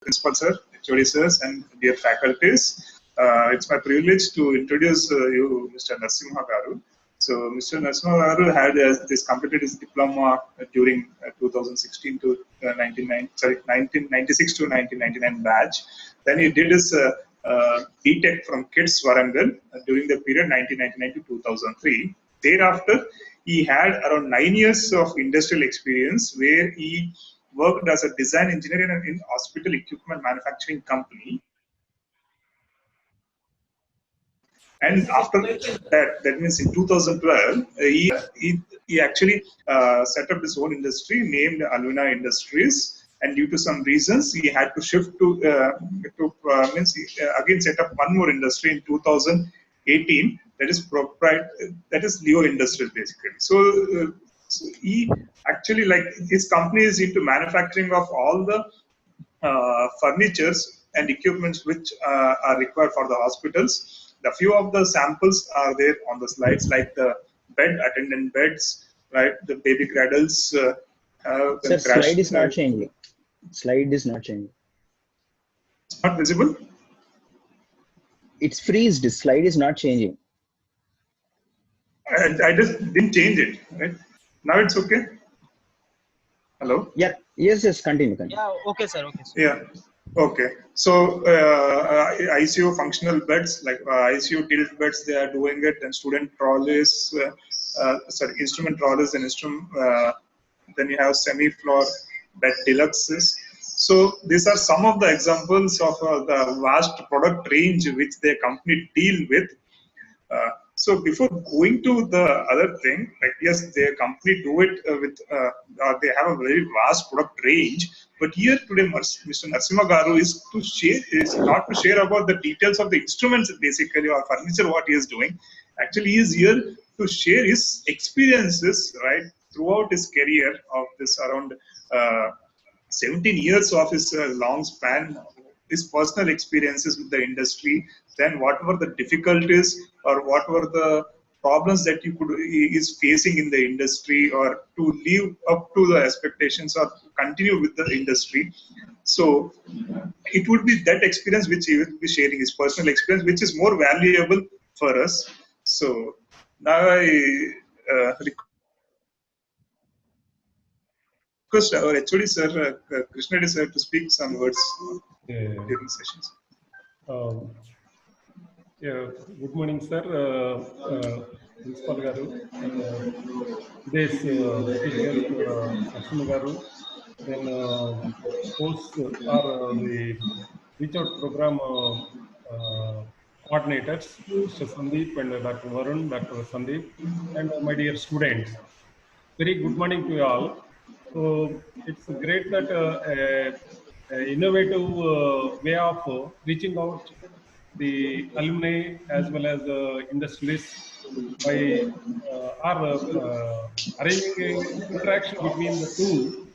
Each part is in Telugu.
Principal sir, HOD sirs, and dear faculties. It's my privilege to introduce you, Mr. Narasimha Garu. So, Mr. Narasimha Garu had this completed his diploma during 2016 to 1996 to 1999 batch. Then he did his BTech from KITS Warangal during the period 1999 to 2003. Thereafter, he had around 9 years of industrial experience where he worked as a design engineer in hospital equipment manufacturing company. And after that means in 2012, he actually set up his own industry named Alvina Industries. And due to some reasons, he had to shift means he, again set up one more industry in 2018. That is Leo Industries basically. So he actually like his company is into manufacturing of all the furnitures and equipments which are required for the hospitals. The few of the samples are there on the slides, like the bed, attendant beds, right? The baby cradles. Sir, slide is not changing. Slide is not changing. It's not visible. It's freezed. Slide is not changing. I just didn't change it. Right now, it's okay. Hello. Yeah. Yes. Continue. Yeah. Okay, sir. Okay. Sir. Yeah. Okay. So ICU functional beds, like ICU tilt beds, they are doing it. And student trolleys, instrument trolleys and then you have semi-floor bed deluxes. So these are some of the examples of the vast product range which the company deal with. So before going to the other thing, like yes, their company do it they have a very vast product range. But here today, Mr. Narasimha Garu is not to share about the details of the instruments basically or furniture what he is doing. Actually, he is here to share his experiences right throughout his career of this around 17 years of his long span, his personal experiences with the industry, then what were the difficulties or what were the problems that he is facing in the industry or to live up to the expectations or continue with the industry. So it would be that experience which he will be sharing, his personal experience, which is more valuable for us. So now I request our HOD sir, Krishna Reddy sir, to speak some words during sessions. Good morning, sir. Principal Garu, this speaker, Narasimha Garu, then hosts are the reach out program coordinators, Mr. Sandeep and Dr. Varun, Dr. Sandeep, and my dear students. Very good morning to you all. So it's great that innovative way of reaching out the alumni as well as industrialists by arranging an interaction between the two.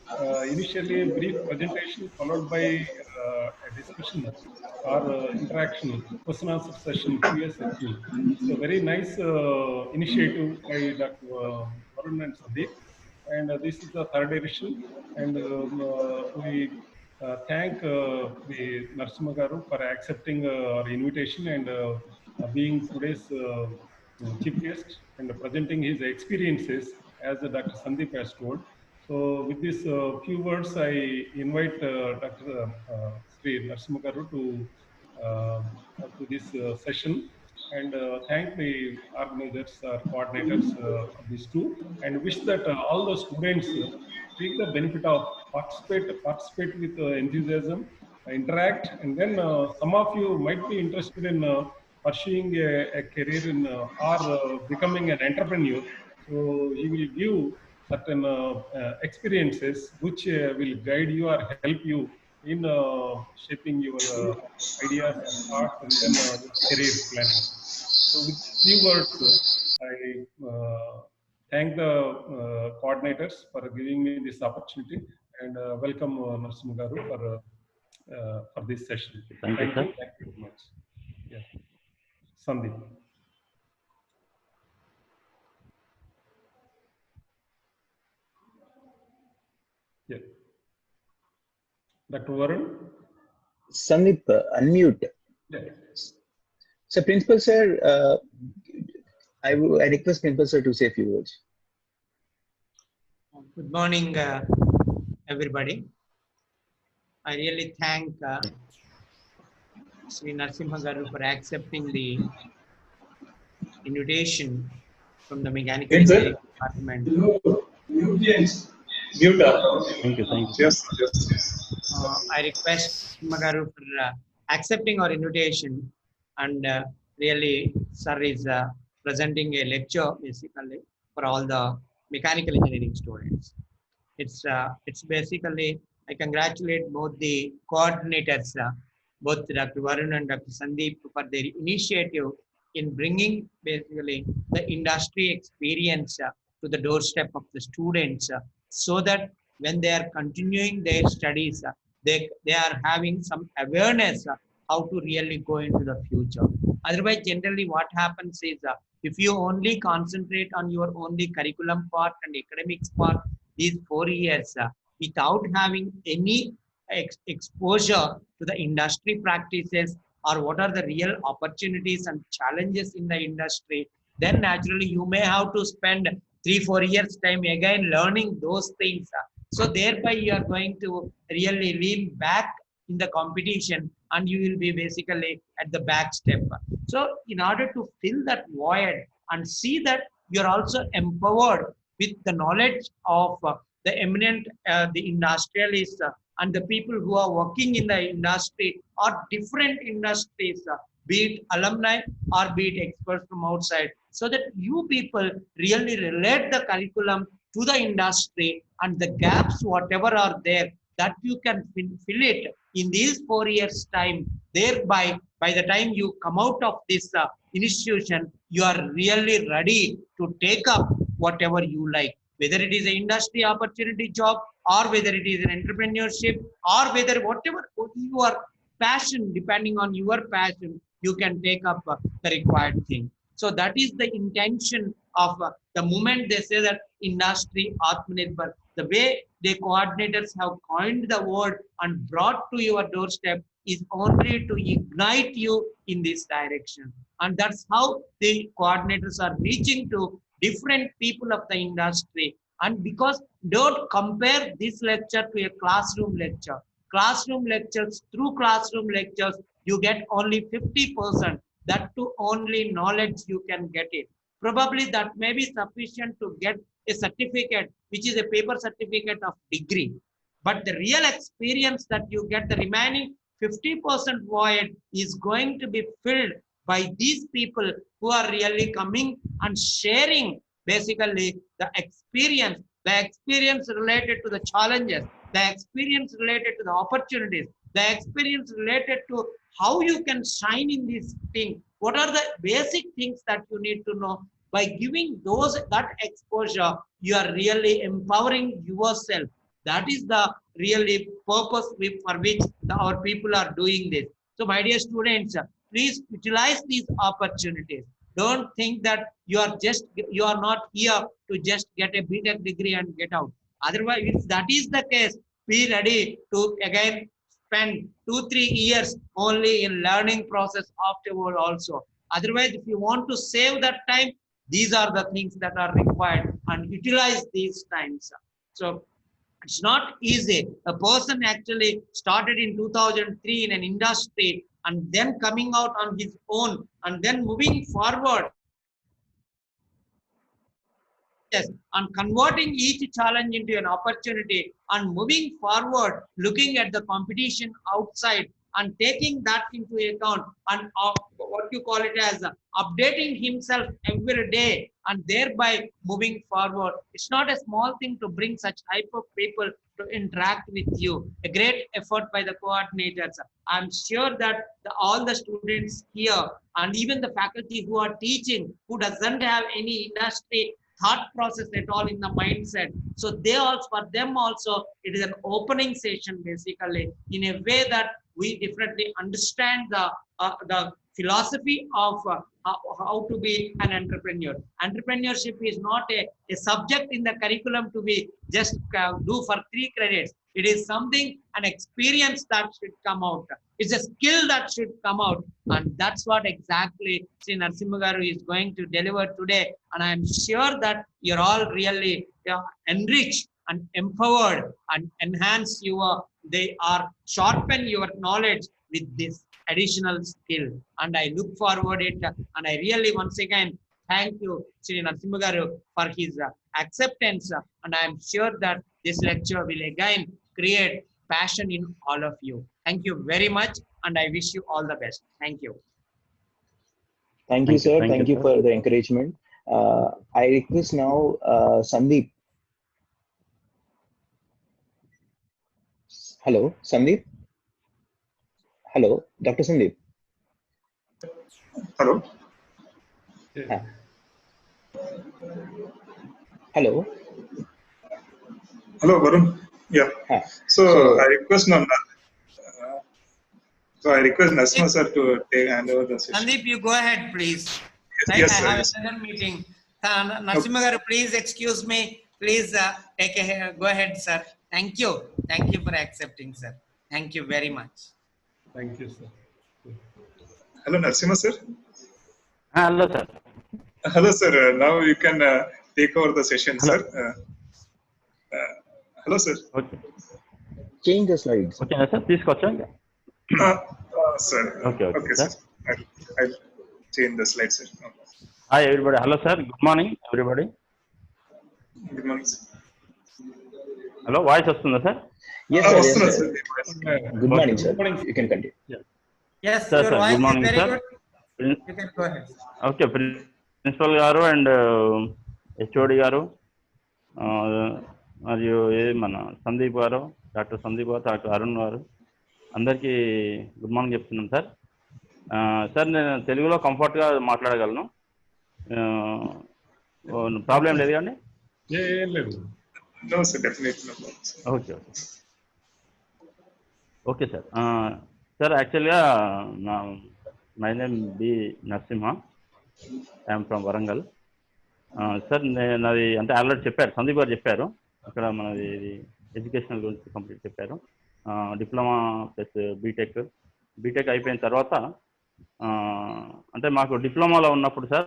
Initially, a brief presentation followed by a discussion or interaction, question answer session, Q&A session. So very nice initiative by Dr. Varun and Sandeep. And this is the third edition. And we thank the Narasimha Garu for accepting our invitation and being today's chief guest and presenting his experiences as Dr. Sandeep has told. So with these few words, I invite Dr. Sri Narasimha Garu to this session and thank the organizers or coordinators of these two and wish that all the students take the benefit of participate with enthusiasm, interact, and then some of you might be interested in pursuing a career in or becoming an entrepreneur. So he will give certain experiences which will guide you or help you in shaping your ideas and thoughts and then career planning. So with few words, I thank the coordinators for giving me this opportunity and welcome Narasimha Garu for this session. Thank you. Thank you very much. Yeah. Sandeep. Yeah. Dr. Varun. Sandeep, unmute. Yeah. So, Principal Sir, I request Principal Sir to say a few words. Good morning, everybody. I really thank Sri Narasimha Garu for accepting the invitation from the Mechanical Engineering Department. Thank you. Thank you. Yes. I request Narasimha Garu for accepting our invitation, and really, sir is presenting a lecture basically for all the mechanical engineering students. It's basically, I congratulate both the coordinators, both Dr. Varun and Dr. Sandeep, for their initiative in bringing basically the industry experience to the doorstep of the students, so that when they are continuing their studies, they are having some awareness how to really go into the future. Otherwise, generally what happens is, if you only concentrate on your only curriculum part and academics part, these 4 years, without having any exposure to the industry practices or what are the real opportunities and challenges in the industry, then naturally you may have to spend 3-4 years time again learning those things. So thereby you are going to really lean back in the competition and you will be basically at the back step. So in order to fill that void and see that you're also empowered with the knowledge of the eminent, the industrialists and the people who are working in the industry or different industries, be it alumni or be it experts from outside, so that you people really relate the curriculum to the industry and the gaps, whatever are there, that you can fill it in these 4 years time. Thereby, by the time you come out of this institution, you are really ready to take up whatever you like, whether it is an industry opportunity job or whether it is an entrepreneurship or whether whatever your passion, depending on your passion, you can take up the required thing. So that is the intention of the moment they say that industry Atmanirbhar, the way the coordinators have coined the word and brought to your doorstep is only to ignite you in this direction. And that's how the coordinators are reaching to different people of the industry. And because don't compare this lecture to a classroom lecture. Classroom lectures, through classroom lectures, you get only 50%. That to only knowledge you can get it. Probably that may be sufficient to get a certificate, which is a paper certificate of degree. But the real experience that you get, the remaining 50% void is going to be filled by these people who are really coming and sharing basically the experience related to the challenges, the experience related to the opportunities, the experience related to how you can shine in this thing. What are the basic things that you need to know? By giving that exposure, you are really empowering yourself. That is the really purpose for which our people are doing this. So my dear students, please utilize these opportunities. Don't think that you are not here to just get a BTech degree and get out. Otherwise, if that is the case, be ready to again spend 2-3 years only in learning process afterward also. Otherwise, if you want to save that time, these are the things that are required and utilize these times. So it's not easy. A person actually started in 2003 in an industry and then coming out on his own and then moving forward. Yes, and converting each challenge into an opportunity and moving forward, looking at the competition outside and taking that into account and what you call it as updating himself every day and thereby moving forward. It's not a small thing to bring such type of people to interact with you. A great effort by the coordinators. I'm sure that all the students here and even the faculty who are teaching, who doesn't have any industry thought process at all in the mindset. So they also, for them also, it is an opening session basically in a way that we differently understand the philosophy of how to be an entrepreneur. Entrepreneurship is not a subject in the curriculum to be just do for 3 credits. It is something, an experience that should come out. It's a skill that should come out, and that's what exactly Sri Narasimha Garu is going to deliver today. And I am sure that you're all really enriched and empowered and enhance they are sharpen your knowledge with this additional skill. And I look forward it, and I really once again thank you, Sri Narasimha Garu, for his acceptance. And I am sure that this lecture will again create passion in all of you. Thank you very much, and I wish you all the best. Thank you. Thank you, sir. Thank you for the encouragement. I request now Sandeep. Hello, Sandeep. Hello, Dr. Sandeep. Hello. Hello. Hello, Varun. Yeah. So I request Narasimha sir to hand over the session. Sandeep, you go ahead, please. Yes, I sir. have another meeting. Narasimha Garu, please excuse me. Please go ahead, sir. Thank you. Thank you for accepting, sir. Thank you very much. Thank you, sir. Hello, Narasimha sir. Hello, sir. Hello, sir. Now you can take over the session, Hello. sir. Hello, sir. Okay. Change the slides. Okay, sir. Please question. Sir. Okay, sir. I'll change the slides, sir. Hi, everybody. Hello, sir. Good morning, everybody. Good morning, sir. Hello, voice vastunda, sir? Yes, sir. Yes, sir. Good morning, sir. Good morning, sir. You can continue. Yes, Sir, your sir. voice Good morning, is very sir. good. You can go ahead. Okay, Principal Garu and HOD Garu, మరియు మన సందీప్ గారు, డాక్టర్ సందీప్ గారు, డాక్టర్ అరుణ్ గారు, అందరికీ గుడ్ మార్నింగ్ చెప్తున్నాను సార్. సార్ నేను తెలుగులో కంఫర్ట్గా మాట్లాడగలను, ప్రాబ్లం లేదు కానీ. Okay okay sir. సార్ యాక్చువల్గా my name B Narasimha, I'm from Warangal. Sir నాది అంటే ఆల్రెడీ చెప్పారు, సందీప్ గారు చెప్పారు, ఇక్కడ మనది ఎడ్యుకేషనల్ గురించి కంప్లీట్ చెప్పారు. డిప్లొమా ప్లస్ బీటెక్ అయిపోయిన తర్వాత అంటే మాకు డిప్లొమాలో ఉన్నప్పుడు సార్,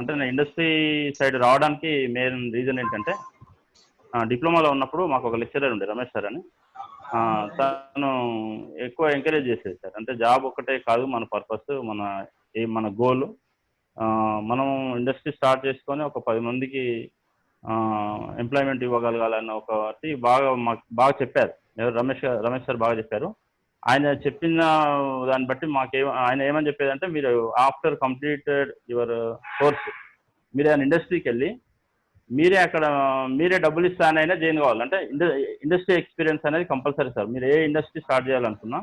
అంటే నేను ఇండస్ట్రీ సైడ్ రావడానికి మెయిన్ రీజన్ ఏంటంటే, డిప్లొమాలో ఉన్నప్పుడు మాకు ఒక లెక్చరర్ ఉండే, రమేష్ సార్ అని. తను ఎక్కువ ఎంకరేజ్ చేసేది సార్. అంటే జాబ్ ఒక్కటే కాదు మన పర్పస్, మన గోల్, మనం ఇండస్ట్రీ స్టార్ట్ చేసుకొని ఒక 10 మందికి ఎంప్లాయ్మెంట్ ఇవ్వగలగాలన్న ఒకటి మాకు బాగా చెప్పారు. రమేష్ సార్ బాగా చెప్పారు. ఆయన చెప్పిన దాన్ని బట్టి ఆయన ఏమని చెప్పేదంటే, మీరు ఆఫ్టర్ కంప్లీటెడ్ యువర్ కోర్స్ మీరు ఆయన ఇండస్ట్రీకి వెళ్ళి మీరే డబ్బులు ఇస్తానైనా జాయిన్ కావాలి. అంటే ఇండస్ట్రీ ఎక్స్పీరియన్స్ అనేది కంపల్సరీ సార్. మీరు ఏ ఇండస్ట్రీ స్టార్ట్ చేయాలనుకున్నా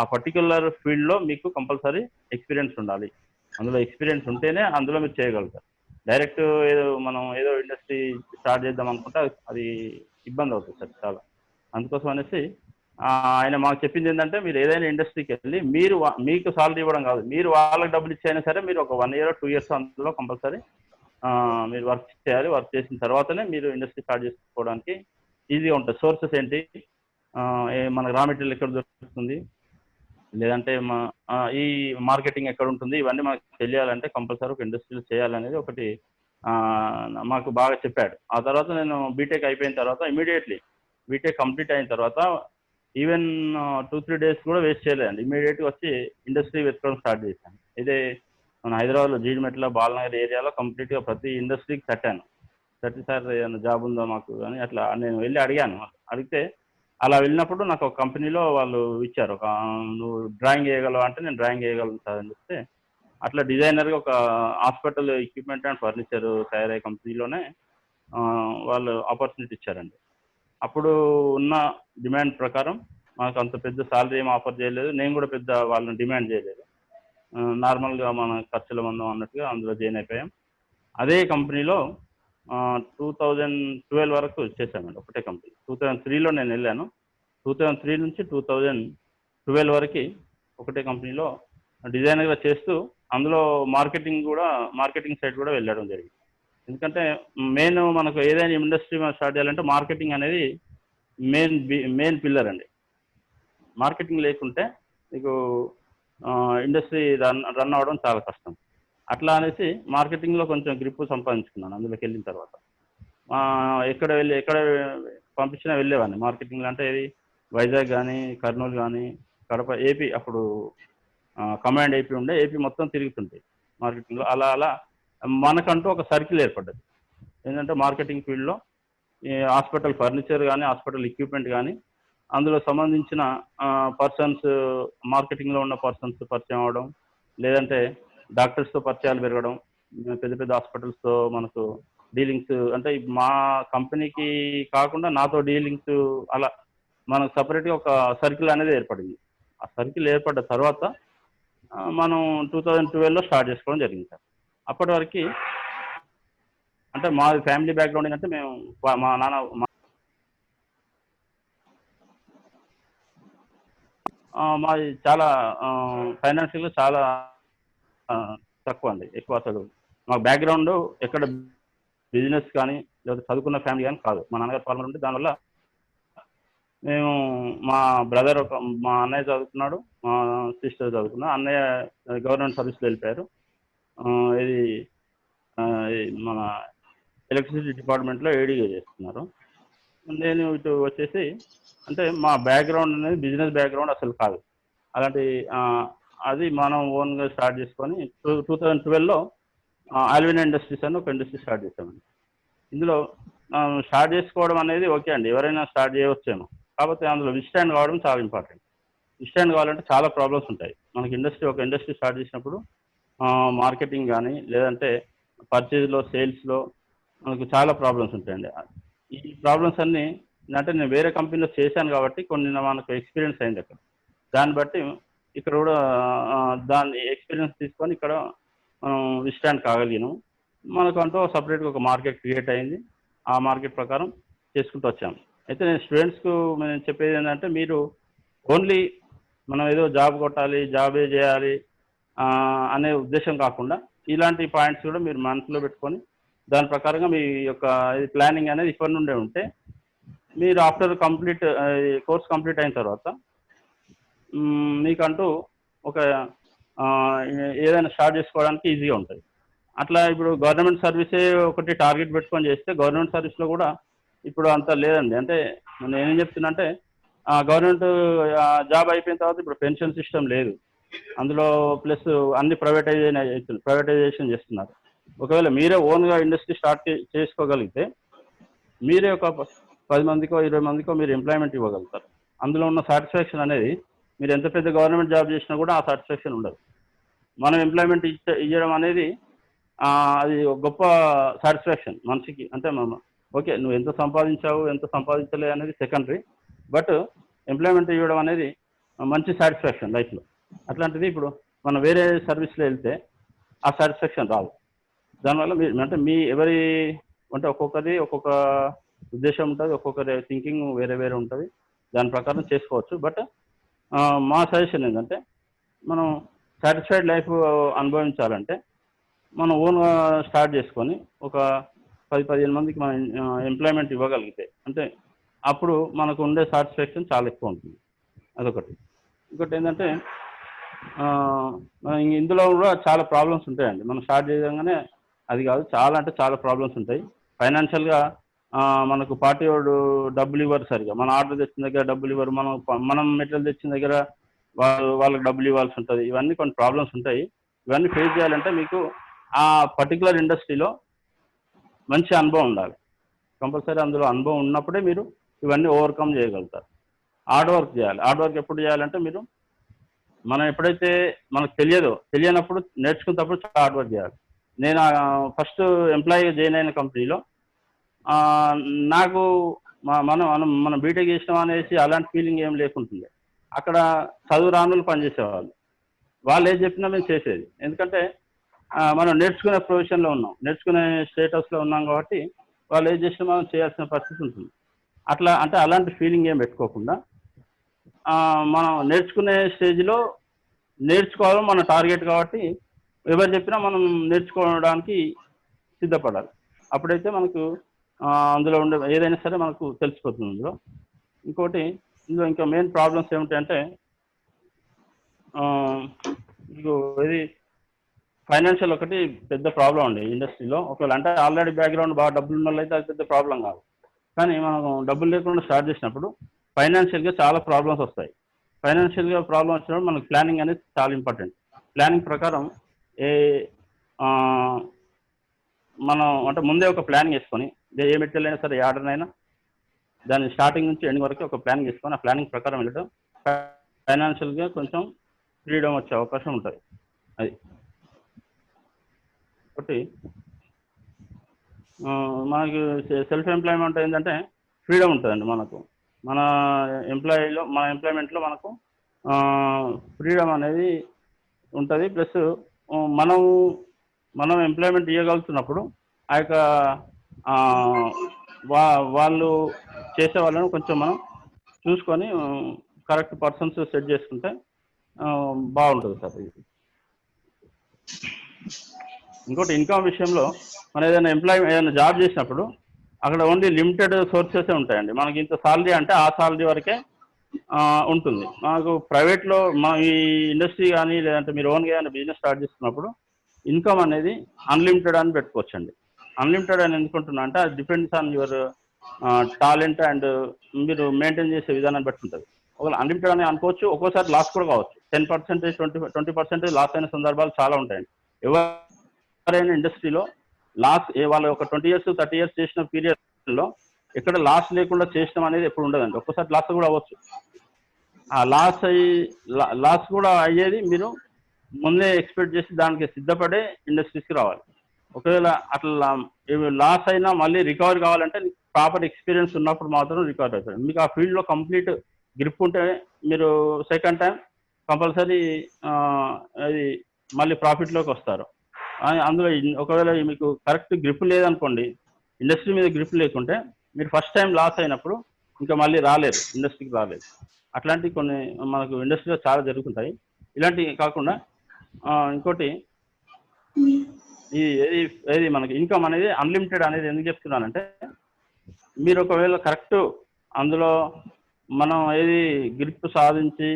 ఆ పర్టికులర్ ఫీల్డ్లో మీకు కంపల్సరీ ఎక్స్పీరియన్స్ ఉండాలి. అందులో ఎక్స్పీరియన్స్ ఉంటేనే అందులో మీరు చేయగలుగుతారు. డైరెక్ట్ మనం ఏదో ఇండస్ట్రీ స్టార్ట్ చేద్దాం అనుకుంటే అది ఇబ్బంది అవుతుంది సార్ చాలా. అందుకోసం అనేసి ఆయన మాకు చెప్పింది ఏంటంటే, మీరు ఏదైనా ఇండస్ట్రీకి వెళ్ళి మీకు సాలరీ ఇవ్వడం కాదు, మీరు వాళ్ళకి డబ్బులు ఇచ్చైనా సరే మీరు ఒక 1 year 2 years అందులో కంపల్సరీ మీరు వర్క్ చేయాలి. వర్క్ చేసిన తర్వాతనే మీరు ఇండస్ట్రీ స్టార్ట్ చేసుకోవడానికి ఈజీగా ఉంటుంది. సోర్సెస్ ఏంటి, మన రా మెటీరియల్ ఎక్కడ దొరుకుతుంది, లేదంటే ఈ మార్కెటింగ్ ఎక్కడ ఉంటుంది, ఇవన్నీ మాకు తెలియాలంటే కంపల్సరీ ఒక ఇండస్ట్రీలో చేయాలనేది ఒకటి మాకు బాగా చెప్పాడు. ఆ తర్వాత నేను బీటెక్ అయిపోయిన తర్వాత ఇమీడియట్లీ బీటెక్ కంప్లీట్ అయిన తర్వాత ఈవెన్ 2-3 days కూడా వేస్ట్ చేయలేదండి. ఇమీడియట్గా వచ్చి ఇండస్ట్రీ వెతకడం స్టార్ట్ చేశాను. ఇదే మన హైదరాబాద్లో జీడిమెట్ల, బాలనగర్ ఏరియాలో కంప్లీట్గా ప్రతి ఇండస్ట్రీకి తట్టాను. సార్ ఏమైనా జాబ్ ఉందా మాకు అని అట్లా నేను వెళ్ళి అడిగాను. అడిగితే అలా వెళ్ళినప్పుడు నాకు ఒక కంపెనీలో వాళ్ళు ఇచ్చారు, నువ్వు డ్రాయింగ్ వేయగలవు అంటే నేను డ్రాయింగ్ వేయగలను సార్ అని చెప్తే, అట్లా డిజైనర్గా ఒక హాస్పిటల్ ఎక్విప్మెంట్ అండ్ ఫర్నిచర్ తయారయ్యే కంపెనీలోనే వాళ్ళు ఆపర్చునిటీ ఇచ్చారండి. అప్పుడు ఉన్న డిమాండ్ ప్రకారం మాకు అంత పెద్ద సాలరీ ఏం ఆఫర్ చేయలేదు, నేను కూడా పెద్ద వాళ్ళని డిమాండ్ చేయలేదు, నార్మల్గా మన ఖర్చుల మందం అన్నట్టుగా అందులో జాయిన్ అయిపోయాం. అదే కంపెనీలో 2012 వరకు చేశానండి, ఒకటే కంపెనీ. 2003లో నేను వెళ్ళాను. 2003 నుంచి 2012 వరకు ఒకటే కంపెనీలో డిజైనర్గా చేస్తూ అందులో మార్కెటింగ్ సైడ్ కూడా వెళ్ళడం జరిగింది. ఎందుకంటే మనకు ఏదైనా ఇండస్ట్రీ స్టార్ట్ చేయాలంటే మార్కెటింగ్ అనేది మెయిన్ పిల్లర్ అండి. మార్కెటింగ్ లేకుంటే మీకు ఇండస్ట్రీ రన్ అవ్వడం చాలా కష్టం. అట్లా అనేసి మార్కెటింగ్లో కొంచెం గ్రిప్ సంపాదించుకున్నాను అందులోకి వెళ్ళిన తర్వాత. ఎక్కడ పంపించినా వెళ్ళేవాడిని మార్కెటింగ్లో. అంటే ఇది వైజాగ్ కానీ, కర్నూలు కానీ, కడప, ఏపీ, అప్పుడు కమాండ్ ఏపీ ఉండే, ఏపీ మొత్తం తిరుగుతుంటాయి మార్కెటింగ్లో. అలా మనకంటూ ఒక సర్కిల్ ఏర్పడ్డది. ఏంటంటే మార్కెటింగ్ ఫీల్డ్లో ఈ హాస్పిటల్ ఫర్నిచర్ కానీ, హాస్పిటల్ ఎక్విప్మెంట్ కానీ, అందులో సంబంధించిన పర్సన్స్, మార్కెటింగ్లో ఉన్న పర్సన్స్ పరిచయం అవ్వడం, లేదంటే డాక్టర్స్తో పరిచయాలు పెరగడం, పెద్ద పెద్ద హాస్పిటల్స్తో మనకు డీలింగ్స్, అంటే మా కంపెనీకి కాకుండా నాతో డీలింగ్స్, అలా మనకు సపరేట్గా ఒక సర్కిల్ అనేది ఏర్పడింది. ఆ సర్కిల్ ఏర్పడ్డ తర్వాత మనం 2012లో స్టార్ట్ చేసుకోవడం జరిగింది సార్. అప్పటి వరకు అంటే మా ఫ్యామిలీ బ్యాక్గ్రౌండ్ ఏంటంటే మేము మా నాన్న మాది చాలా ఫైనాన్షియల్గా చాలా తక్కువ అండి, ఎక్కువ. అసలు మా బ్యాక్గ్రౌండ్ ఎక్కడ బిజినెస్ కానీ లేదా చదువుకున్న ఫ్యామిలీ కానీ కాదు. మా నాన్నగారు ఫార్మర్ ఉంటే దానివల్ల మేము మా బ్రదర్ మా అన్నయ్య చదువుకున్నాడు, మా సిస్టర్ చదువుకున్నాడు. అన్నయ్య గవర్నమెంట్ సర్వీస్లో వెళ్ళిపోయారు. ఇది మన ఎలక్ట్రిసిటీ డిపార్ట్మెంట్లో ఏడీగా చేస్తున్నారు. నేను ఇటు వచ్చేసి, అంటే మా బ్యాక్గ్రౌండ్ అనేది బిజినెస్ బ్యాక్గ్రౌండ్ అసలు కాదు. అలాంటి అది మనం ఓన్గా స్టార్ట్ చేసుకొని 2012లో ఆల్విన్ ఇండస్ట్రీస్ అని ఒక ఇండస్ట్రీ స్టార్ట్ చేసామండి. ఇందులో స్టార్ట్ చేసుకోవడం అనేది ఓకే అండి, ఎవరైనా స్టార్ట్ చేయవచ్చేమో. కాకపోతే అందులో విస్టాండ్ కావడం చాలా ఇంపార్టెంట్. విస్టాండ్ కావాలంటే చాలా ప్రాబ్లమ్స్ ఉంటాయి మనకి. ఒక ఇండస్ట్రీ స్టార్ట్ చేసినప్పుడు మార్కెటింగ్ కానీ, లేదంటే పర్చేజ్లో, సేల్స్లో మనకు చాలా ప్రాబ్లమ్స్ ఉంటాయండి. ఈ ప్రాబ్లమ్స్ అన్నీ అంటే నేను వేరే కంపెనీలో చేశాను కాబట్టి కొన్ని మనకు ఎక్స్పీరియన్స్ అయింది అక్కడ. దాన్ని బట్టి ఇక్కడ కూడా దాన్ని ఎక్స్పీరియన్స్ తీసుకొని ఇక్కడ మనం విస్టాండ్ కాగలిగినాం. మనకంటూ సపరేట్గా ఒక మార్కెట్ క్రియేట్ అయింది. ఆ మార్కెట్ ప్రకారం చేసుకుంటూ వచ్చాము. అయితే నేను స్టూడెంట్స్కు నేను చెప్పేది ఏంటంటే, మీరు ఓన్లీ మనం ఏదో జాబ్ కొట్టాలి, జాబే చేయాలి అనే ఉద్దేశం కాకుండా, ఇలాంటి పాయింట్స్ కూడా మీరు మనసులో పెట్టుకొని దాని ప్రకారంగా మీ యొక్క ప్లానింగ్ అనేది ఇప్పటి నుండే ఉంటే, మీరు ఆఫ్టర్ కోర్స్ కంప్లీట్ అయిన తర్వాత మీకంటూ ఒక ఏదైనా స్టార్ట్ చేసుకోవడానికి ఈజీగా ఉంటుంది. అట్లా ఇప్పుడు గవర్నమెంట్ సర్వీసే ఒకటి టార్గెట్ పెట్టుకొని చేస్తే, గవర్నమెంట్ సర్వీస్లో కూడా ఇప్పుడు అంత లేదండి. అంటే నేనేం చెప్తున్నా అంటే, గవర్నమెంట్ జాబ్ అయిపోయిన తర్వాత ఇప్పుడు పెన్షన్ సిస్టమ్ లేదు అందులో, ప్లస్ అన్ని ప్రైవేటైజేషన్ చేస్తున్నారు. ఒకవేళ మీరే ఓన్గా ఇండస్ట్రీ స్టార్ట్ చేసుకోగలిగితే, మీరే ఒక 10 మందికో 20 మందికో మీరు ఎంప్లాయ్మెంట్ ఇవ్వగలుగుతారు. అందులో ఉన్న సాటిస్ఫాక్షన్ అనేది మీరు ఎంత పెద్ద గవర్నమెంట్ జాబ్ చేసినా కూడా ఆ సాటిస్ఫాక్షన్ ఉండదు. మనం ఎంప్లాయ్మెంట్ ఇవ్వడం అనేది అది ఒక గొప్ప సాటిస్ఫాక్షన్ మనిషికి. అంటే ఓకే, నువ్వు ఎంత సంపాదించావు, ఎంత సంపాదించలే అనేది సెకండరీ, బట్ ఎంప్లాయ్మెంట్ ఇవ్వడం అనేది మంచి సాటిస్ఫాక్షన్ లైఫ్లో. అట్లాంటిది ఇప్పుడు మనం వేరే సర్వీస్లో వెళ్తే ఆ సాటిస్ఫాక్షన్ రాదు. దానివల్ల మీరు అంటే ఎవరి అంటే ఒక్కొక్కరి ఒక్కొక్క ఉద్దేశం ఉంటుంది, ఒక్కొక్కరి థింకింగ్ వేరే వేరే ఉంటుంది. దాని ప్రకారం చేసుకోవచ్చు. బట్ మా సజెషన్ ఏంటంటే, మనం సాటిస్ఫైడ్ లైఫ్ అనుభవించాలంటే మనం ఓన్గా స్టార్ట్ చేసుకొని ఒక 10-15 మందికి మనం ఎంప్లాయ్మెంట్ ఇవ్వగలిగితే, అంటే అప్పుడు మనకు ఉండే సాటిస్ఫాక్షన్ చాలా ఎక్కువ ఉంటుంది. అదొకటి. ఇంకోటి ఏంటంటే, ఇందులో కూడా చాలా ప్రాబ్లమ్స్ ఉంటాయండి. మనం స్టార్ట్ చేయగానే అది కాదు, చాలా అంటే చాలా ప్రాబ్లమ్స్ ఉంటాయి. ఫైనాన్షియల్గా మనకు పార్టీ వాడు డబ్బులు ఇవ్వరు సరిగా, మన ఆర్డర్ తెచ్చిన దగ్గర డబ్బులు ఇవ్వరు, మనం మెటీరియల్ తెచ్చిన దగ్గర వాళ్ళకి డబ్బులు ఇవ్వాల్సి ఉంటుంది. ఇవన్నీ కొన్ని ప్రాబ్లమ్స్ ఉంటాయి. ఇవన్నీ ఫేస్ చేయాలంటే మీకు ఆ పర్టికులర్ ఇండస్ట్రీలో మంచి అనుభవం ఉండాలి కంపల్సరీ. అందులో అనుభవం ఉన్నప్పుడే మీరు ఇవన్నీ ఓవర్కమ్ చేయగలుగుతారు. హార్డ్ వర్క్ చేయాలి. హార్డ్ వర్క్ ఎప్పుడు చేయాలంటే, మనం ఎప్పుడైతే మనకు తెలియనప్పుడు నేర్చుకున్నప్పుడు చాలా హార్డ్ వర్క్ చేయాలి. నేను ఫస్ట్ ఎంప్లాయీగా జాయిన్ అయిన కంపెనీలో నాకు మనం బీటెక్ చేసినాం అనేసి అలాంటి ఫీలింగ్ ఏం లేకుంటుంది. అక్కడ చదువు రానులు పనిచేసేవాళ్ళు. వాళ్ళు ఏం చెప్పినా మేము చేసేది. ఎందుకంటే మనం నేర్చుకునే ప్రొఫెషన్లో ఉన్నాం, నేర్చుకునే స్టేటస్లో ఉన్నాం కాబట్టి వాళ్ళు ఏం చేసినా మనం చేయాల్సిన పరిస్థితి ఉంటుంది. అట్లా అంటే అలాంటి ఫీలింగ్ ఏం పెట్టుకోకుండా మనం నేర్చుకునే స్టేజ్లో నేర్చుకోవడం మన టార్గెట్ కాబట్టి ఎవరు చెప్పినా మనం నేర్చుకోవడానికి సిద్ధపడాలి. అప్పుడైతే మనకు అందులో ఉండే ఏదైనా సరే మనకు తెలిసిపోతుంది అందులో. ఇంకోటి, ఇందులో ఇంకా మెయిన్ ప్రాబ్లమ్స్ ఏమిటంటే, మీకు ఇది ఫైనాన్షియల్ ఒకటి పెద్ద ప్రాబ్లం అండి ఇండస్ట్రీలో. ఒకవేళ అంటే ఆల్రెడీ బ్యాక్గ్రౌండ్ బాగా డబ్బులు ఉన్న వాళ్ళు అయితే అది పెద్ద ప్రాబ్లం కాదు. కానీ మనం డబ్బులు లేకుండా స్టార్ట్ చేసినప్పుడు ఫైనాన్షియల్గా చాలా ప్రాబ్లమ్స్ వస్తాయి. ఫైనాన్షియల్గా ప్రాబ్లం వచ్చినప్పుడు మనకు ప్లానింగ్ అనేది చాలా ఇంపార్టెంట్. ప్లానింగ్ ప్రకారం మనం అంటే ముందే ఒక ప్లానింగ్ వేసుకొని ఏ మెటీరియల్ అయినా సరే, ఏ ఆర్డర్ అయినా దాని స్టార్టింగ్ నుంచి ఎండ్ వరకు ఒక ప్లానింగ్ వేసుకొని ఆ ప్లానింగ్ ప్రకారం వెళ్ళడం ఫైనాన్షియల్గా కొంచెం ఫ్రీడమ్ వచ్చే అవకాశం ఉంటుంది. అది ఒకటి. మనకి సెల్ఫ్ ఎంప్లాయ్మెంట్ ఏంటంటే ఫ్రీడమ్ ఉంటుందండి. మనకు మన ఎంప్లాయ్మెంట్లో మనకు ఫ్రీడమ్ అనేది ఉంటుంది. ప్లస్ మనం ఎంప్లాయ్మెంట్ ఇవ్వగలుగుతున్నప్పుడు ఆ యొక్క వాళ్ళు చేసే వాళ్ళను కొంచెం మనం చూసుకొని కరెక్ట్ పర్సన్స్ సెట్ చేసుకుంటే బాగుంటుంది సార్. ఇది ఇంకోటి ఇన్కమ్ విషయంలో మనం ఏదైనా జాబ్ చేసినప్పుడు అక్కడ ఓన్లీ లిమిటెడ్ సోర్సెస్ ఉంటాయండి. మనకి ఇంత సాలరీ అంటే ఆ సాలరీ వరకే ఉంటుంది. మనకు ప్రైవేట్లో ఈ ఇండస్ట్రీ కానీ లేదంటే మీరు ఓన్గా ఏదైనా బిజినెస్ స్టార్ట్ చేస్తున్నప్పుడు ఇన్కమ్ అనేది అన్లిమిటెడ్ అని పెట్టుకోవచ్చండి. అన్లిమిటెడ్ అని ఎందుకుంటున్నా అంటే అది depends on your talent and మీరు మెయింటైన్ చేసే విధానాన్ని బట్టి ఉంటుంది. ఒకవేళ అన్లిమిటెడ్ అని అనుకోవచ్చు, ఒక్కోసారి లాస్ కూడా కావచ్చు. 10%, 20% లాస్ అయిన సందర్భాలు చాలా ఉంటాయండి. ఎవరైనా ఇండస్ట్రీలో లాస్ వాళ్ళ ఒక 20 years 30 years చేసిన పీరియడ్లో ఎక్కడ లాస్ లేకుండా చేసడం అనేది ఎప్పుడు ఉండదండి. ఒక్కోసారి లాస్ కూడా అవ్వచ్చు. ఆ లాస్ కూడా అయ్యేది మీరు ముందే ఎక్స్పెక్ట్ చేసి దానికి సిద్ధపడే ఇండస్ట్రీస్కి రావాలి. ఒకవేళ అట్లా లాస్ అయినా మళ్ళీ రికవర్ కావాలంటే ప్రాపర్ ఎక్స్పీరియన్స్ ఉన్నప్పుడు మాత్రం రికవర్ అవుతారు. మీకు ఆ ఫీల్డ్లో కంప్లీట్ గ్రిప్ ఉంటే మీరు సెకండ్ టైం కంపల్సరీ అది మళ్ళీ ప్రాఫిట్లోకి వస్తారు. అందులో ఒకవేళ మీకు కరెక్ట్ గ్రిప్ లేదనుకోండి, ఇండస్ట్రీ మీద గ్రిప్ లేకుంటే మీరు ఫస్ట్ టైం లాస్ అయినప్పుడు ఇంకా మళ్ళీ రాలేరు, ఇండస్ట్రీకి రాలేరు. అట్లాంటివి కొన్ని మనకు ఇండస్ట్రీలో చాలా జరుగుతుంటాయి. ఇలాంటివి కాకుండా ఇంకోటి ఏది మనకి ఇన్కమ్ అనేది అన్లిమిటెడ్ అనేది ఎందుకు చెప్తున్నానంటే, మీరు ఒకవేళ కరెక్ట్ అందులో మనం ఏది గ్రిప్ సాధించి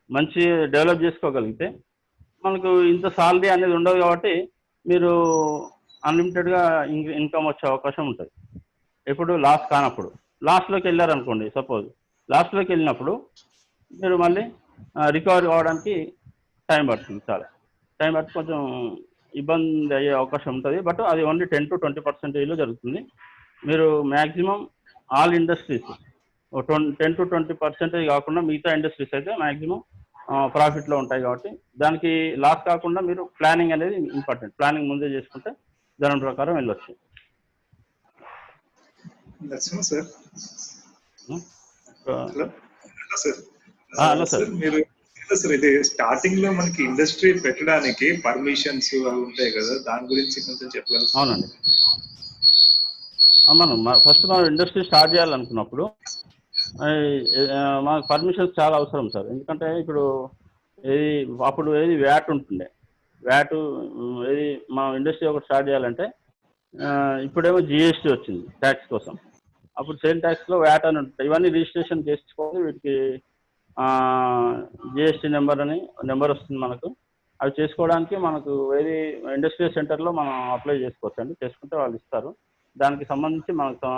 మంచి డెవలప్ చేసుకోగలిగితే మనకు ఇంత సాలరీ అనేది ఉండదు కాబట్టి మీరు అన్లిమిటెడ్గా ఇన్కమ్ వచ్చే అవకాశం ఉంటుంది. ఎప్పుడు లాస్ కానప్పుడు. లాస్ట్లోకి వెళ్ళారనుకోండి, సపోజ్ లాస్ట్లోకి వెళ్ళినప్పుడు మీరు మళ్ళీ రికవర్ కావడానికి టైం పడుతుంది. చాలా టైం పట్టి కొంచెం ఇబ్బంది అయ్యే అవకాశం ఉంటుంది. బట్ అది ఓన్లీ 10 to 20% జరుగుతుంది. మీరు మ్యాక్సిమం ఆల్ ఇండస్ట్రీస్ 10 to 20% కాకుండా మిగతా ఇండస్ట్రీస్ అయితే మ్యాక్సిమం ప్రాఫిట్లో ఉంటాయి. కాబట్టి దానికి లాస్ కాకుండా మీరు ప్లానింగ్ అనేది ఇంపార్టెంట్. ప్లానింగ్ ముందే చేసుకుంటే దాని ప్రకారం వెళ్ళొచ్చు. హలో సార్, మీరు సార్ ఇది స్టార్టింగ్ లో మనకి ఇండస్ట్రీ పెట్టడానికి పర్మిషన్స్ అవి ఉంటాయి కదా, దాని గురించి కొంచెం చెప్పగలరు? అవునండి, మనం ఫస్ట్ మనం ఇండస్ట్రీ స్టార్ట్ చేయాలనుకున్నప్పుడు మనకు పర్మిషన్స్ చాలా అవసరం సార్. ఎందుకంటే ఇప్పుడు అప్పుడు వ్యాట్ ఉంటుండే. వ్యాట్ మనం ఇండస్ట్రీ ఒకటి స్టార్ట్ చేయాలంటే ఇప్పుడేమో జిఎస్టీ వచ్చింది ట్యాక్స్ కోసం. అప్పుడు సేల్ ట్యాక్స్లో వ్యాట్ అని ఉంటుంది. ఇవన్నీ రిజిస్ట్రేషన్ చేసుకోవాలి. వీటికి జిఎస్టీ నెంబర్ వస్తుంది మనకు. అవి చేసుకోవడానికి మనకు ఇండస్ట్రియల్ సెంటర్లో మనం అప్లై చేసుకోవచ్చు అండి. చేసుకుంటే వాళ్ళు ఇస్తారు. దానికి సంబంధించి మనకు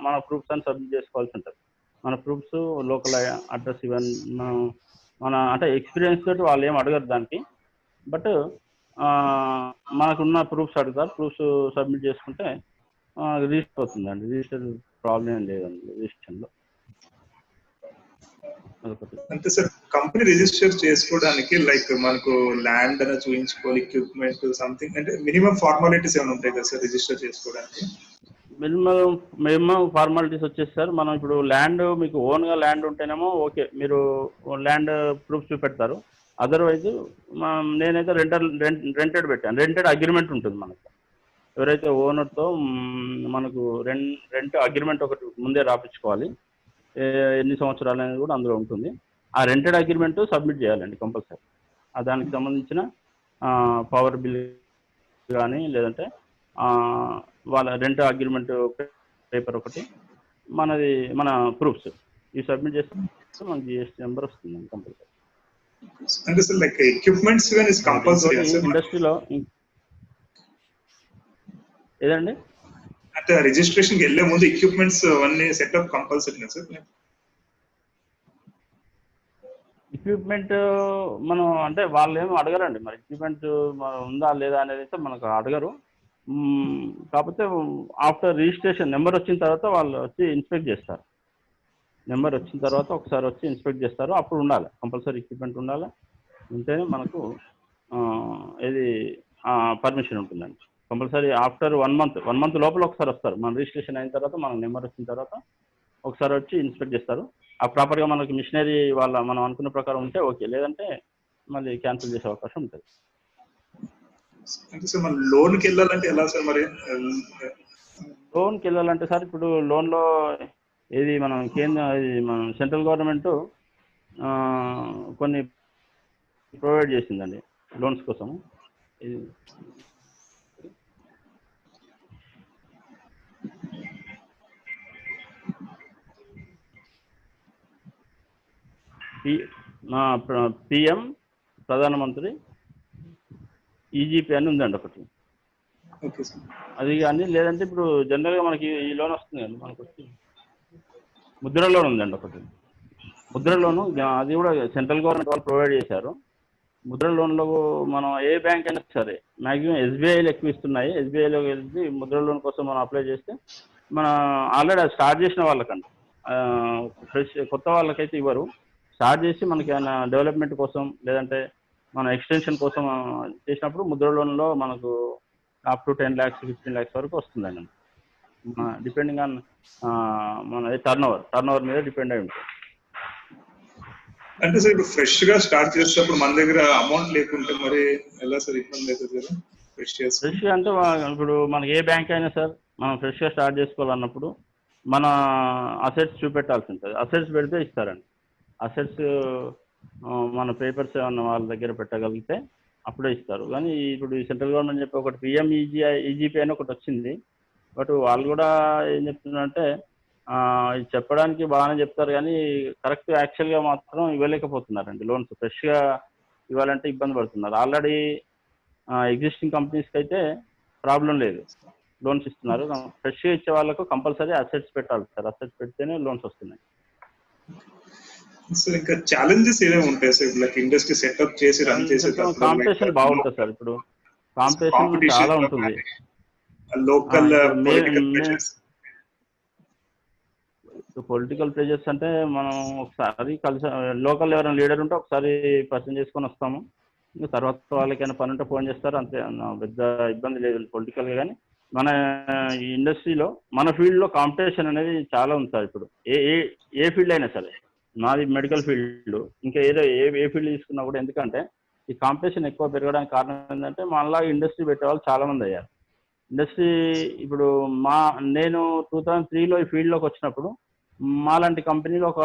మన ప్రూఫ్స్ అని సబ్మిట్ చేసుకోవాల్సి ఉంటుంది. మన ప్రూఫ్స్, లోకల్ అడ్రస్, ఇవన్నీ మన అంటే ఎక్స్పీరియన్స్ తోటి వాళ్ళు ఏం అడగరు దానికి. బట్ మనకున్న ప్రూఫ్స్ అడుగుతారు. ప్రూఫ్స్ సబ్మిట్ చేసుకుంటే రిజిస్టర్ అవుతుందండి. రిజిస్టర్ ప్రాబ్లం ఏం లేదండి రిజిస్ట్రేషన్లో. అంటే సార్ కంపెనీ రిజిస్టర్ చేసుకోవడానికి లైక్ మనకు ల్యాండ్ అనేది చూపించుకోవాలి, ఎక్విప్మెంట్ సంథింగ్, అంటే మినిమం ఫార్మాలిటీస్ ఏమైనా ఉంటాయి కదా సార్ రిజిస్టర్ చేసుకోవడానికి? మినిమం ఫార్మాలిటీస్ వచ్చేసి సార్, మనం ఇప్పుడు ల్యాండ్ మీకు ఓన్గా ల్యాండ్ ఉంటేనేమో ఓకే, మీరు ల్యాండ్ ప్రూఫ్ చూపెడతారు. అదర్వైజ్ నేనైతే రెంటెడ్ పెట్టాను. రెంటెడ్ అగ్రిమెంట్ ఉంటుంది మనకు. ఎవరైతే ఓనర్తో మనకు రెంట్ అగ్రిమెంట్ ఒకటి ముందే రాపించుకోవాలి. ఎన్ని సంవత్సరాలు అనేది కూడా అందులో ఉంటుంది. ఆ రెంటెడ్ అగ్రిమెంట్ సబ్మిట్ చేయాలండి కంపల్సరీ. దానికి సంబంధించిన పవర్ బిల్ కానీ లేదంటే వాళ్ళ రెంట్ అగ్రిమెంట్ పేపర్ ఒకటి, మన ప్రూఫ్స్ ఇవి సబ్మిట్ చేస్తే మనకి జిఎస్టీ నెంబర్ వస్తుంది కంపల్సరీ. అంటే సార్ లైక్ ఎక్విప్మెంట్స్ కానీ ఇస్ కంపల్సరీ ఇండస్ట్రీలో ఏదండి అంటే రిజిస్ట్రేషన్ కి వెళ్ళే ముందు ఎక్విప్మెంట్స్ అవన్నీ సెటప్ కంపల్సరీ సార్? ఎక్విప్మెంట్ మనం అంటే వాళ్ళు ఏమో అడగరండి, మరి ఎక్విప్మెంట్ ఉందా లేదా అనేది అయితే మనకు అడగరు. కాకపోతే ఆఫ్టర్ రిజిస్ట్రేషన్ నెంబర్ వచ్చిన తర్వాత వాళ్ళు వచ్చి ఇన్స్పెక్ట్ చేస్తారు. నెంబర్ వచ్చిన తర్వాత ఒకసారి వచ్చి ఇన్స్పెక్ట్ చేస్తారు, అప్పుడు ఉండాలి, కంపల్సరీ ఎక్విప్మెంట్ ఉండాలి, ఉంటేనే మనకు ఇది పర్మిషన్ ఉంటుందండి. కంపల్సరీ ఆఫ్టర్ 1 month లోపల ఒకసారి వస్తారు. మన రిజిస్ట్రేషన్ అయిన తర్వాత మనకు నెంబర్ వచ్చిన తర్వాత ఒకసారి వచ్చి ఇన్స్పెక్ట్ చేస్తారు. ఆ ప్రాపర్గా మనకి మిషనరీ మనం అనుకున్న ప్రకారం ఉంటే ఓకే, లేదంటే మళ్ళీ క్యాన్సిల్ చేసే అవకాశం ఉంటుంది. అంటే సార్ మన లోన్కి వెళ్ళాలంటే ఎలా సార్? మరి లోన్కి వెళ్ళాలంటే సార్ ఇప్పుడు లోన్లో ఇది మనం మన సెంట్రల్ గవర్నమెంట్ కొన్ని ప్రొవైడ్ చేసిందండి లోన్స్ కోసం. ఇది పిఎం ప్రధానమంత్రి ఈజీపీ అని ఉందండి ఒకటి, అది కానీ లేదంటే ఇప్పుడు జనరల్గా మనకి ఈ లోన్ వస్తుంది అండి, మనకు వచ్చి ముద్ర లోన్ ఉందండి ఒకటి. ముద్ర లోను అది కూడా సెంట్రల్ గవర్నమెంట్ వాళ్ళు ప్రొవైడ్ చేశారు. ముద్ర లోన్లో మనం ఏ బ్యాంక్ అయినా సరే మ్యాక్సిమం ఎస్బీఐలో ఎక్కువ ఇస్తున్నాయి. ఎస్బీఐలో వెళ్ళి ముద్ర లోన్ కోసం మనం అప్లై చేస్తే మన ఆల్రెడీ అది స్టార్ట్ చేసిన వాళ్ళకండి, ఫ్రెష్ కొత్త వాళ్ళకైతే ఇవ్వరు. స్టార్ట్ చేసి మనకి ఏమైనా డెవలప్మెంట్ కోసం లేదంటే మన ఎక్స్టెన్షన్ కోసం చేసినప్పుడు ముద్ర లోన్లో మనకు అప్ టు 10 lakhs 15 lakhs వరకు వస్తుందండి. డిపెండింగ్ ఆన్ మన టర్న్ ఓవర్ మీద డిపెండ్ అయి ఉంటుంది. అంటే సార్ ఇప్పుడు ఫ్రెష్ గా స్టార్ట్ చేసేటప్పుడు మన దగ్గర అమౌంట్ లేకుంటే మరి ఎలా సార్? ఇబ్బంది అవుతుంది కదా ఫ్రెష్ గా అంటే ఇప్పుడు మనకి ఏ బ్యాంక్ అయినా సార్ మనం ఫ్రెష్ గా స్టార్ట్ చేసుకోవాలన్నప్పుడు మన అసెట్స్ చూపెట్టాల్సి ఉంటుంది. అసెట్స్ పెడితే ఇస్తారండి. అసెట్స్ మన పేపర్స్ ఏమన్నా వాళ్ళ దగ్గర పెట్టగలిగితే అప్పుడే ఇస్తారు. కానీ ఇప్పుడు సెంట్రల్ గవర్నమెంట్ చెప్పి ఒకటి పిఎం ఈజీపీ అని ఒకటి వచ్చింది. బట్ వాళ్ళు కూడా ఏం చెప్తున్నారంటే ఇది చెప్పడానికి బాగానే చెప్తారు కానీ కరెక్ట్ యాక్చువల్గా మాత్రం ఇవ్వలేకపోతున్నారండి. లోన్స్ ఫ్రెష్గా ఇవ్వాలంటే ఇబ్బంది పడుతున్నారు. ఆల్రెడీ ఎగ్జిస్టింగ్ కంపెనీస్కి అయితే ప్రాబ్లం లేదు, లోన్స్ ఇస్తున్నారు. ఫ్రెష్గా ఇచ్చే వాళ్ళకు కంపల్సరీ అసెట్స్ పెట్టాలి సార్, అసెట్స్ పెడితేనే లోన్స్ వస్తున్నాయి. సో ఇంకా ఛాలెంజెస్ ఏమేమి ఉంటాయి సార్? లైక్ ఇండస్ట్రీ సెటప్ చేసి రన్ చేసేటప్పుడు కాంపిటీషన్ బాగుంటుంది సార్. ఇప్పుడు కాంపిటీషన్ చాలా ఉంటుంది. లోకల్ పొలిటికల్ ప్రెజర్స్ అంటే మనం ఒకసారి కలిసి లోకల్ ఎవరైనా లీడర్ ఉంటే ఒకసారి పరిచయం చేసుకొని వస్తాము. ఇంకా తర్వాత వాళ్ళకైనా పని ఉంటే ఫోన్ చేస్తారు, అంతే, పెద్ద ఇబ్బంది లేదు పొలిటికల్గా. కానీ మన ఈ ఇండస్ట్రీలో మన ఫీల్డ్లో కాంపిటీషన్ అనేది చాలా ఉంది సార్. ఇప్పుడు ఏ ఫీల్డ్ అయినా సరే, నాది మెడికల్ ఫీల్డ్, ఇంకా ఏదో ఏ ఫీల్డ్ తీసుకున్నా కూడా, ఎందుకంటే ఈ కాంపిటీషన్ ఎక్కువ పెరగడానికి కారణం ఏంటంటే మనలాగా ఇండస్ట్రీ పెట్టేవాళ్ళు చాలామంది అయ్యారు. ఇండస్ట్రీ ఇప్పుడు నేను 2003లో ఈ ఫీల్డ్లోకి వచ్చినప్పుడు మాలాంటి కంపెనీలు ఒక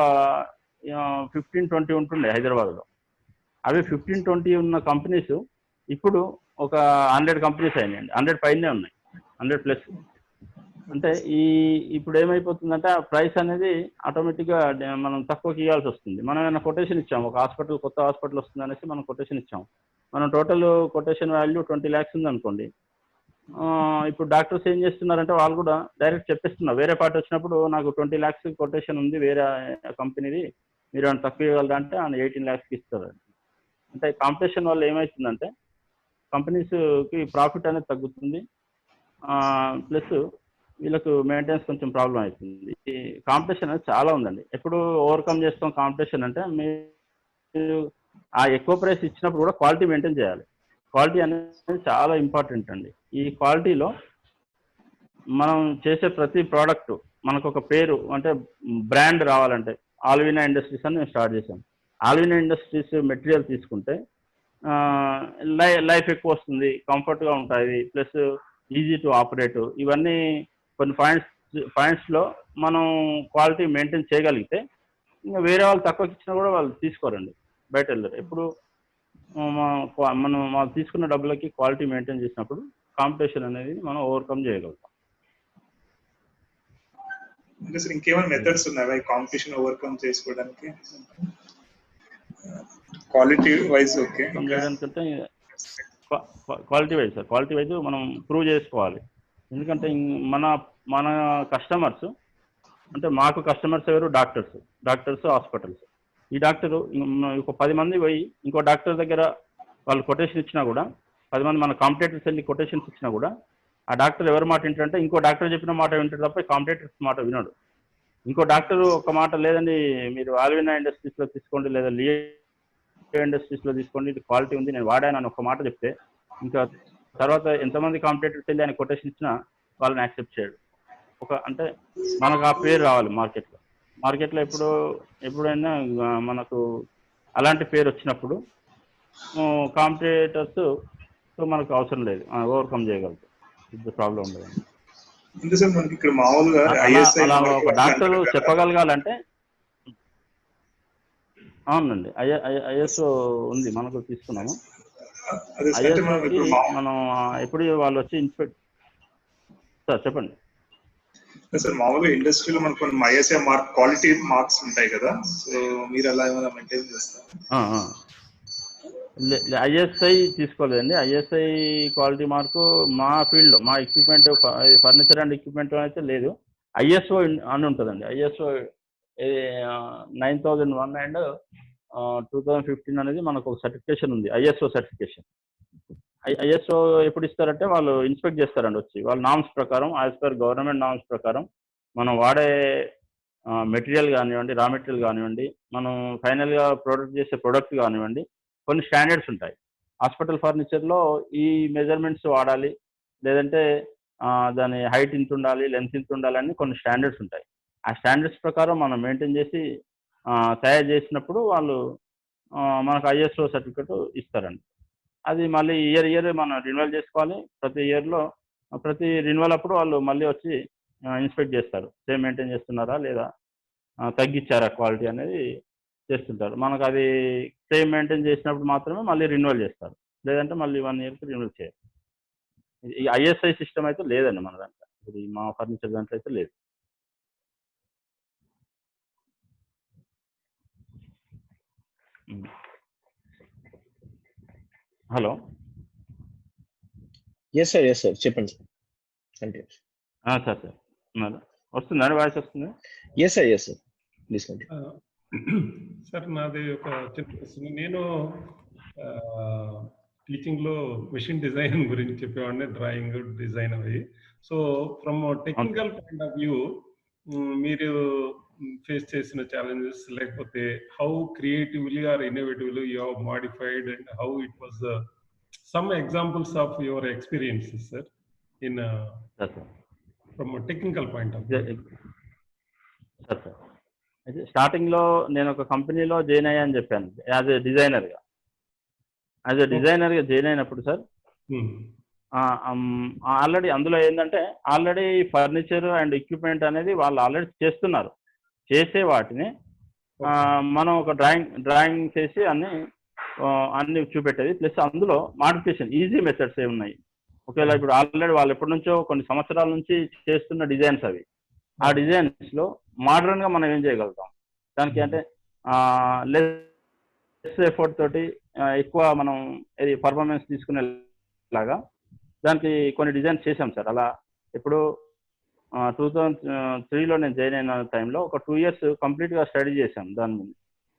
15-20 ఉంటుండే హైదరాబాద్లో. అవి 15-20 ఉన్న కంపెనీస్ ఇప్పుడు ఒక 100 కంపెనీస్ అయినాయండి. 100 పైనే ఉన్నాయి, 100+. అంటే ఇప్పుడు ఏమైపోతుందంటే ఆ ప్రైస్ అనేది ఆటోమేటిక్గా మనం తక్కువకి ఇవ్వాల్సి వస్తుంది. మనం ఏమైనా కొటేషన్ ఇచ్చాము, ఒక హాస్పిటల్ కొత్త హాస్పిటల్ వస్తుంది అనేసి మనం కొటేషన్ ఇచ్చాము. మనం టోటల్ కొటేషన్ వాల్యూ 20 lakhs ఉందనుకోండి. ఇప్పుడు డాక్టర్స్ ఏం చేస్తున్నారంటే వాళ్ళు కూడా డైరెక్ట్ చెప్పిస్తున్నారు, వేరే పార్టీ వచ్చినప్పుడు నాకు 20 lakhs కొటేషన్ ఉంది వేరే కంపెనీది, మీరు ఏమైనా తక్కువ ఇవ్వాలంటే అంటే ఆయన 18 lakhs ఇస్తారు. అంటే కాంపిటీషన్ వల్ల ఏమవుతుందంటే కంపెనీస్కి ప్రాఫిట్ అనేది తగ్గుతుంది, ప్లస్ వీళ్ళకు మెయింటెనెన్స్ కొంచెం ప్రాబ్లం అవుతుంది. ఈ కాంపిటీషన్ అనేది చాలా ఉందండి. ఎప్పుడు ఓవర్కమ్ చేస్తాం కాంపిటీషన్ అంటే మీరు ఆ ఎక్కువ ప్రైస్ ఇచ్చినప్పుడు కూడా క్వాలిటీ మెయింటైన్ చేయాలి. క్వాలిటీ అనేది చాలా ఇంపార్టెంట్ అండి. ఈ క్వాలిటీలో మనం చేసే ప్రతి ప్రోడక్ట్ మనకు ఒక పేరు, అంటే బ్రాండ్ రావాలంటే ఆల్వినా ఇండస్ట్రీస్ అని మేము స్టార్ట్ చేసాం. ఆల్వినా ఇండస్ట్రీస్ మెటీరియల్ తీసుకుంటే లైఫ్ ఎక్కువ వస్తుంది, కంఫర్ట్గా ఉంటుంది, ప్లస్ ఈజీ టు ఆపరేట్. ఇవన్నీ కొన్ని పాయింట్స్లో మనం క్వాలిటీ మెయింటైన్ చేయగలిగితే ఇంకా వేరే వాళ్ళు తక్కువకి ఇచ్చినా కూడా వాళ్ళు తీసుకోరండి, బయట వెళ్ళరు. ఎప్పుడు మనం వాళ్ళు తీసుకున్న డబ్బులకి క్వాలిటీ మెయింటైన్ చేసినప్పుడు కాంపిటీషన్ అనేది మనం ఓవర్కమ్ చేయగలుగుతాం. ఇంకేమైనా మెథడ్స్ ఉన్నాయా కాంపిటీషన్ ఓవర్కమ్ చేసుకోవడానికి? Quality wise okay. చేయడానికంటే quality wise sir, quality wise మనం ప్రూవ్ చేసుకోవాలి. ఎందుకంటే మన మన కస్టమర్స్ అంటే మాకు కస్టమర్స్ ఎవరు? Doctors, hospitals. ఈ డాక్టరు ఒక 10 మంది పోయి ఇంకో డాక్టర్ దగ్గర వాళ్ళు కొటేషన్ ఇచ్చినా కూడా, 10 మంది మన కాంపిటేటర్స్ వెళ్ళి కొటేషన్స్ ఇచ్చినా కూడా ఆ డాక్టర్ ఎవరి మాట వింటారంటే ఇంకో డాక్టర్ చెప్పిన మాట వింటారు తప్ప కాంపిటేటర్స్ మాట వినడు. ఇంకో డాక్టర్ ఒక మాట, లేదండి మీరు ఆల్వినా ఇండస్ట్రీస్లో తీసుకోండి లేదా లియో ఇండస్ట్రీస్లో తీసుకోండి, ఇది క్వాలిటీ ఉంది, నేను వాడాను అని ఒక మాట చెప్తే ఇంకా తర్వాత ఎంతమంది కాంపిటేటర్స్ వెళ్ళి ఆయన కొటేషన్ ఇచ్చినా వాళ్ళని యాక్సెప్ట్ చేయడు. అంటే మనకు ఆ పేరు రావాలి మార్కెట్లో ఎప్పుడైనా మనకు అలాంటి పేరు వచ్చినప్పుడు కాంపిటేటర్స్ మనకు అవసరం లేదు, ఓవర్కమ్ చేయగలుగుతాం, ఇది ప్రాబ్లం ఉండదు. ఇక్కడ మామూలుగా అలా ఒక డాక్టర్ చెప్పగలగాలంటే అవునండి, ఐఎస్ఓ ఉంది, మనకు తీసుకున్నాము. ఐఎస్ఓకి మనం ఎప్పుడు వాళ్ళు వచ్చి ఇన్స్పెక్ట్ సార్ చెప్పండి సార్. మామూలుగా ఇండస్ట్రీలో మనకు కొన్ని ఐఎస్ఐ మార్క్ క్వాలిటీ మార్క్స్ ఉంటాయి కదా, సో మీరు అలా ఏమైనా మెయింటైన్ చేస్తారు? ఐఎస్ఐ తీసుకోలేదండి. ఐఎస్ఐ క్వాలిటీ మార్కు మా ఫీల్డ్లో, మా ఎక్విప్మెంట్ ఫర్నిచర్ అండ్ ఎక్విప్మెంట్ అయితే లేదు. ఐఎస్ఓ అని ఉంటుందండి. ఐఎస్ఓ 9001 అండ్ 2015 అనేది మనకు ఒక సర్టిఫికేషన్ ఉంది, ఐఎస్ఓ సర్టిఫికేషన్. ఐఎస్ఓ ఎప్పుడు ఇస్తారంటే వాళ్ళు ఇన్స్పెక్ట్ చేస్తారండి వచ్చి, వాళ్ళ నామ్స్ ప్రకారం, యాజ్ పర్ గవర్నమెంట్ నామ్స్ ప్రకారం మనం వాడే మెటీరియల్ కానివ్వండి, రా మెటీరియల్ కానివ్వండి, మనం ఫైనల్గా ప్రొడక్ట్ చేసే ప్రొడక్ట్ కానివ్వండి, కొన్ని స్టాండర్డ్స్ ఉంటాయి. హాస్పిటల్ ఫర్నిచర్లో ఈ మెజర్మెంట్స్ వాడాలి, లేదంటే దాని హైట్ ఇంత ఉండాలి, లెంత్ ఇంత ఉండాలని కొన్ని స్టాండర్డ్స్ ఉంటాయి. ఆ స్టాండర్డ్స్ ప్రకారం మనం మెయింటైన్ చేసి తయారు చేసినప్పుడు వాళ్ళు మనకు ఐఎస్ఓ సర్టిఫికేట్ ఇస్తారండి. అది మళ్ళీ ఇయర్ మనం రిన్యువల్ చేసుకోవాలి. ప్రతి ఇయర్లో ప్రతి రిన్యువల్ అప్పుడు వాళ్ళు మళ్ళీ వచ్చి ఇన్స్పెక్ట్ చేస్తారు, సేమ్ మెయింటైన్ చేస్తున్నారా లేదా, తగ్గించారా క్వాలిటీ అనేది చేస్తుంటారు. మనకు అది సేమ్ మెయింటైన్ చేసినప్పుడు మాత్రమే మళ్ళీ రిన్యువల్ చేస్తారు, లేదంటే మళ్ళీ 1 ఇయర్కి రిన్యువల్ చేయాలి. ఈ ఐఎస్ఐ సిస్టమ్ అయితే లేదండి మన దాంట్లో, ఇది మా ఫర్నిచర్ దాంట్లో అయితే లేదు. హలో, ఎస్ సార్ చెప్పండి సార్. సార్ వస్తుందండి, వాయిస్ వస్తుంది? Yes sir please continue. Sir నాది ఒక చిన్న ప్రశ్న. నేను టీచింగ్లో మెషిన్ డిజైన్ గురించి చెప్పేవాడిని, డ్రాయింగ్, డిజైన్ అవి. So from technical point of view మీరు ఫేస్ చేసిన ఛాలెంజెస్, లేకపోతే how creatively or innovatively you have modified and how it was some examples of your experiences, sir, in from a technical point of view. Sir అయితే స్టార్టింగ్లో నేను ఒక కంపెనీలో జాయిన్ అయ్యాను చెప్పాను, యాజ్ ఏ డిజైనర్గా. జాయిన్ అయినప్పుడు సార్ ఆల్రెడీ అందులో ఏంటంటే ఆల్రెడీ ఫర్నిచర్ అండ్ ఎక్విప్మెంట్ అనేది వాళ్ళు ఆల్రెడీ చేస్తున్నారు. చేసే వాటిని మనం ఒక డ్రాయింగ్ చేసి అన్ని చూపెట్టేది, ప్లస్ అందులో మాడిఫికేషన్ ఈజీ మెథడ్స్ ఏమున్నాయి. ఒకవేళ ఇప్పుడు ఆల్రెడీ వాళ్ళు ఎప్పటి నుంచో కొన్ని సంవత్సరాల నుంచి చేస్తున్న డిజైన్స్ అవి, ఆ డిజైన్స్లో మోడర్న్గా మనం ఏం చేయగలుగుతాం, దానికి అంటే లెస్ ఎఫర్ట్ తోటి ఎక్కువ మనం ఇది పర్ఫార్మెన్స్ తీసుకునేలాగా దానికి కొన్ని డిజైన్స్ చేసాం సార్. అలా ఇప్పుడు 2003లో నేను జాయిన్ అయిన టైంలో ఒక 2 years కంప్లీట్గా స్టడీ చేశాం.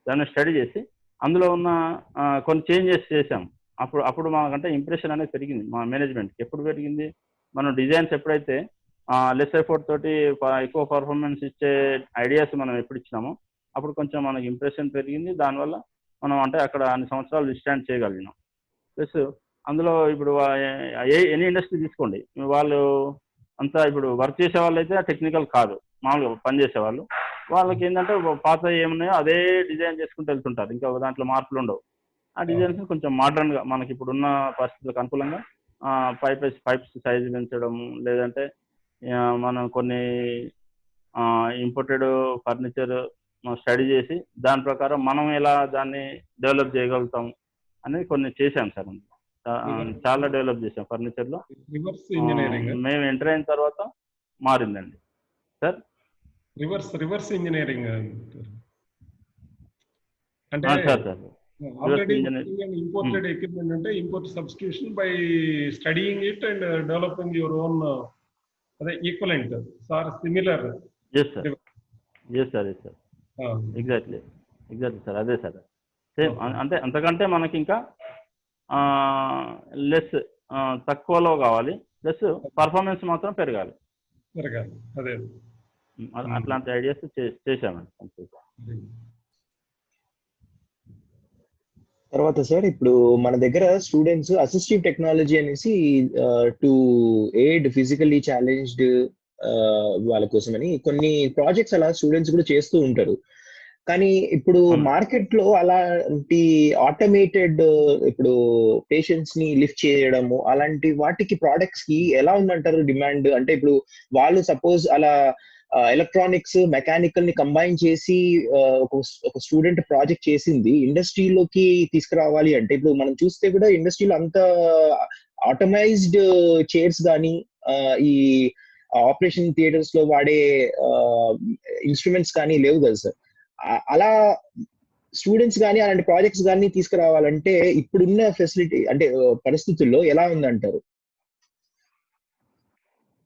దాన్ని స్టడీ చేసి అందులో ఉన్న కొన్ని చేంజెస్ చేసాం. అప్పుడు మాకంటే ఇంప్రెషన్ అనేది పెరిగింది మా మేనేజ్మెంట్కి. ఎప్పుడు పెరిగింది, మనం డిజైన్స్ ఎప్పుడైతే లెస్ ఎఫర్ట్ తోటి ఎక్కువ పర్ఫార్మెన్స్ ఇచ్చే ఐడియాస్ మనం ఎప్పుడు ఇచ్చినామో అప్పుడు కొంచెం మనకి ఇంప్రెషన్ పెరిగింది. దానివల్ల మనం అంటే అక్కడ అన్ని సంవత్సరాలు విస్టాండ్ చేయగలిగినాం. ప్లస్ అందులో ఇప్పుడు ఎనీ ఇండస్ట్రీ తీసుకోండి, వాళ్ళు అంతా ఇప్పుడు వర్క్ చేసే వాళ్ళు అయితే టెక్నికల్ కాదు, మామూలుగా పనిచేసేవాళ్ళు. వాళ్ళకి ఏంటంటే పాత ఏమున్నాయో అదే డిజైన్ చేసుకుంటూ వెళ్తుంటారు, ఇంకా దాంట్లో మార్పులు ఉండవు. ఆ డిజైన్స్ కొంచెం మోడర్న్గా మనకి ఇప్పుడున్న పరిస్థితులకు అనుకూలంగా పైప్స్ సైజు పెంచడం, లేదంటే మనం కొన్ని ఇంపోర్టెడ్ ఫర్నిచర్ స్టడీ చేసి దాని ప్రకారం మనం ఎలా దాన్ని డెవలప్ చేయగలుగుతాం అనేది కొన్ని చేసాం సార్. చాలా డెవలప్ చేసాం ఫర్నిచర్లో. మేము ఎంటర్ అయిన తర్వాత మారిందండి సార్. రివర్స్ ఇంజనీరింగ్ అంటే Already imported equipment and import substitution by studying it and developing your own equivalent or similar. Yes sir. Yes sir. Yes sir. Exactly sir. అదే సార్ సేమ్. అంటే అంతకంటే మనకి ఇంకా లెస్ తక్కువలో కావాలి, ప్లస్ పర్ఫార్మెన్స్ మాత్రం పెరగాలి. అదే అట్లాంటి ఐడియాస్ చేశామండి. తర్వాత సార్ ఇప్పుడు మన దగ్గర స్టూడెంట్స్ అసిస్టివ్ టెక్నాలజీ అనేసి టు ఎయిడ్ ఫిజికల్లీ ఛాలెంజ్డ్ వాళ్ళ కోసమని కొన్ని ప్రాజెక్ట్స్ అలా స్టూడెంట్స్ కూడా చేస్తూ ఉంటారు. కానీ ఇప్పుడు మార్కెట్ లో అలాంటి ఆటోమేటెడ్ ఇప్పుడు పేషెంట్స్ ని లిఫ్ట్ చేయడము అలాంటి వాటికి ప్రోడక్ట్స్ కి ఎలా ఉందంటారు డిమాండ్? అంటే ఇప్పుడు వాళ్ళు సపోజ్ అలా ఎలక్ట్రానిక్స్ మెకానికల్ ని కంబైన్ చేసి ఒక స్టూడెంట్ ప్రాజెక్ట్ చేసింది ఇండస్ట్రీలోకి తీసుకురావాలి అంటే, ఇప్పుడు మనం చూస్తే కూడా ఇండస్ట్రీలో అంత ఆటోమైజ్డ్ చైర్స్ కానీ ఈ ఆపరేషన్ థియేటర్స్ లో వాడే ఇన్స్ట్రుమెంట్స్ కానీ లేవు కదా సార్. అలా స్టూడెంట్స్ కానీ అలాంటి ప్రాజెక్ట్స్ కానీ తీసుకురావాలంటే ఇప్పుడున్న ఫెసిలిటీ అంటే పరిస్థితుల్లో ఎలా ఉందంటారు?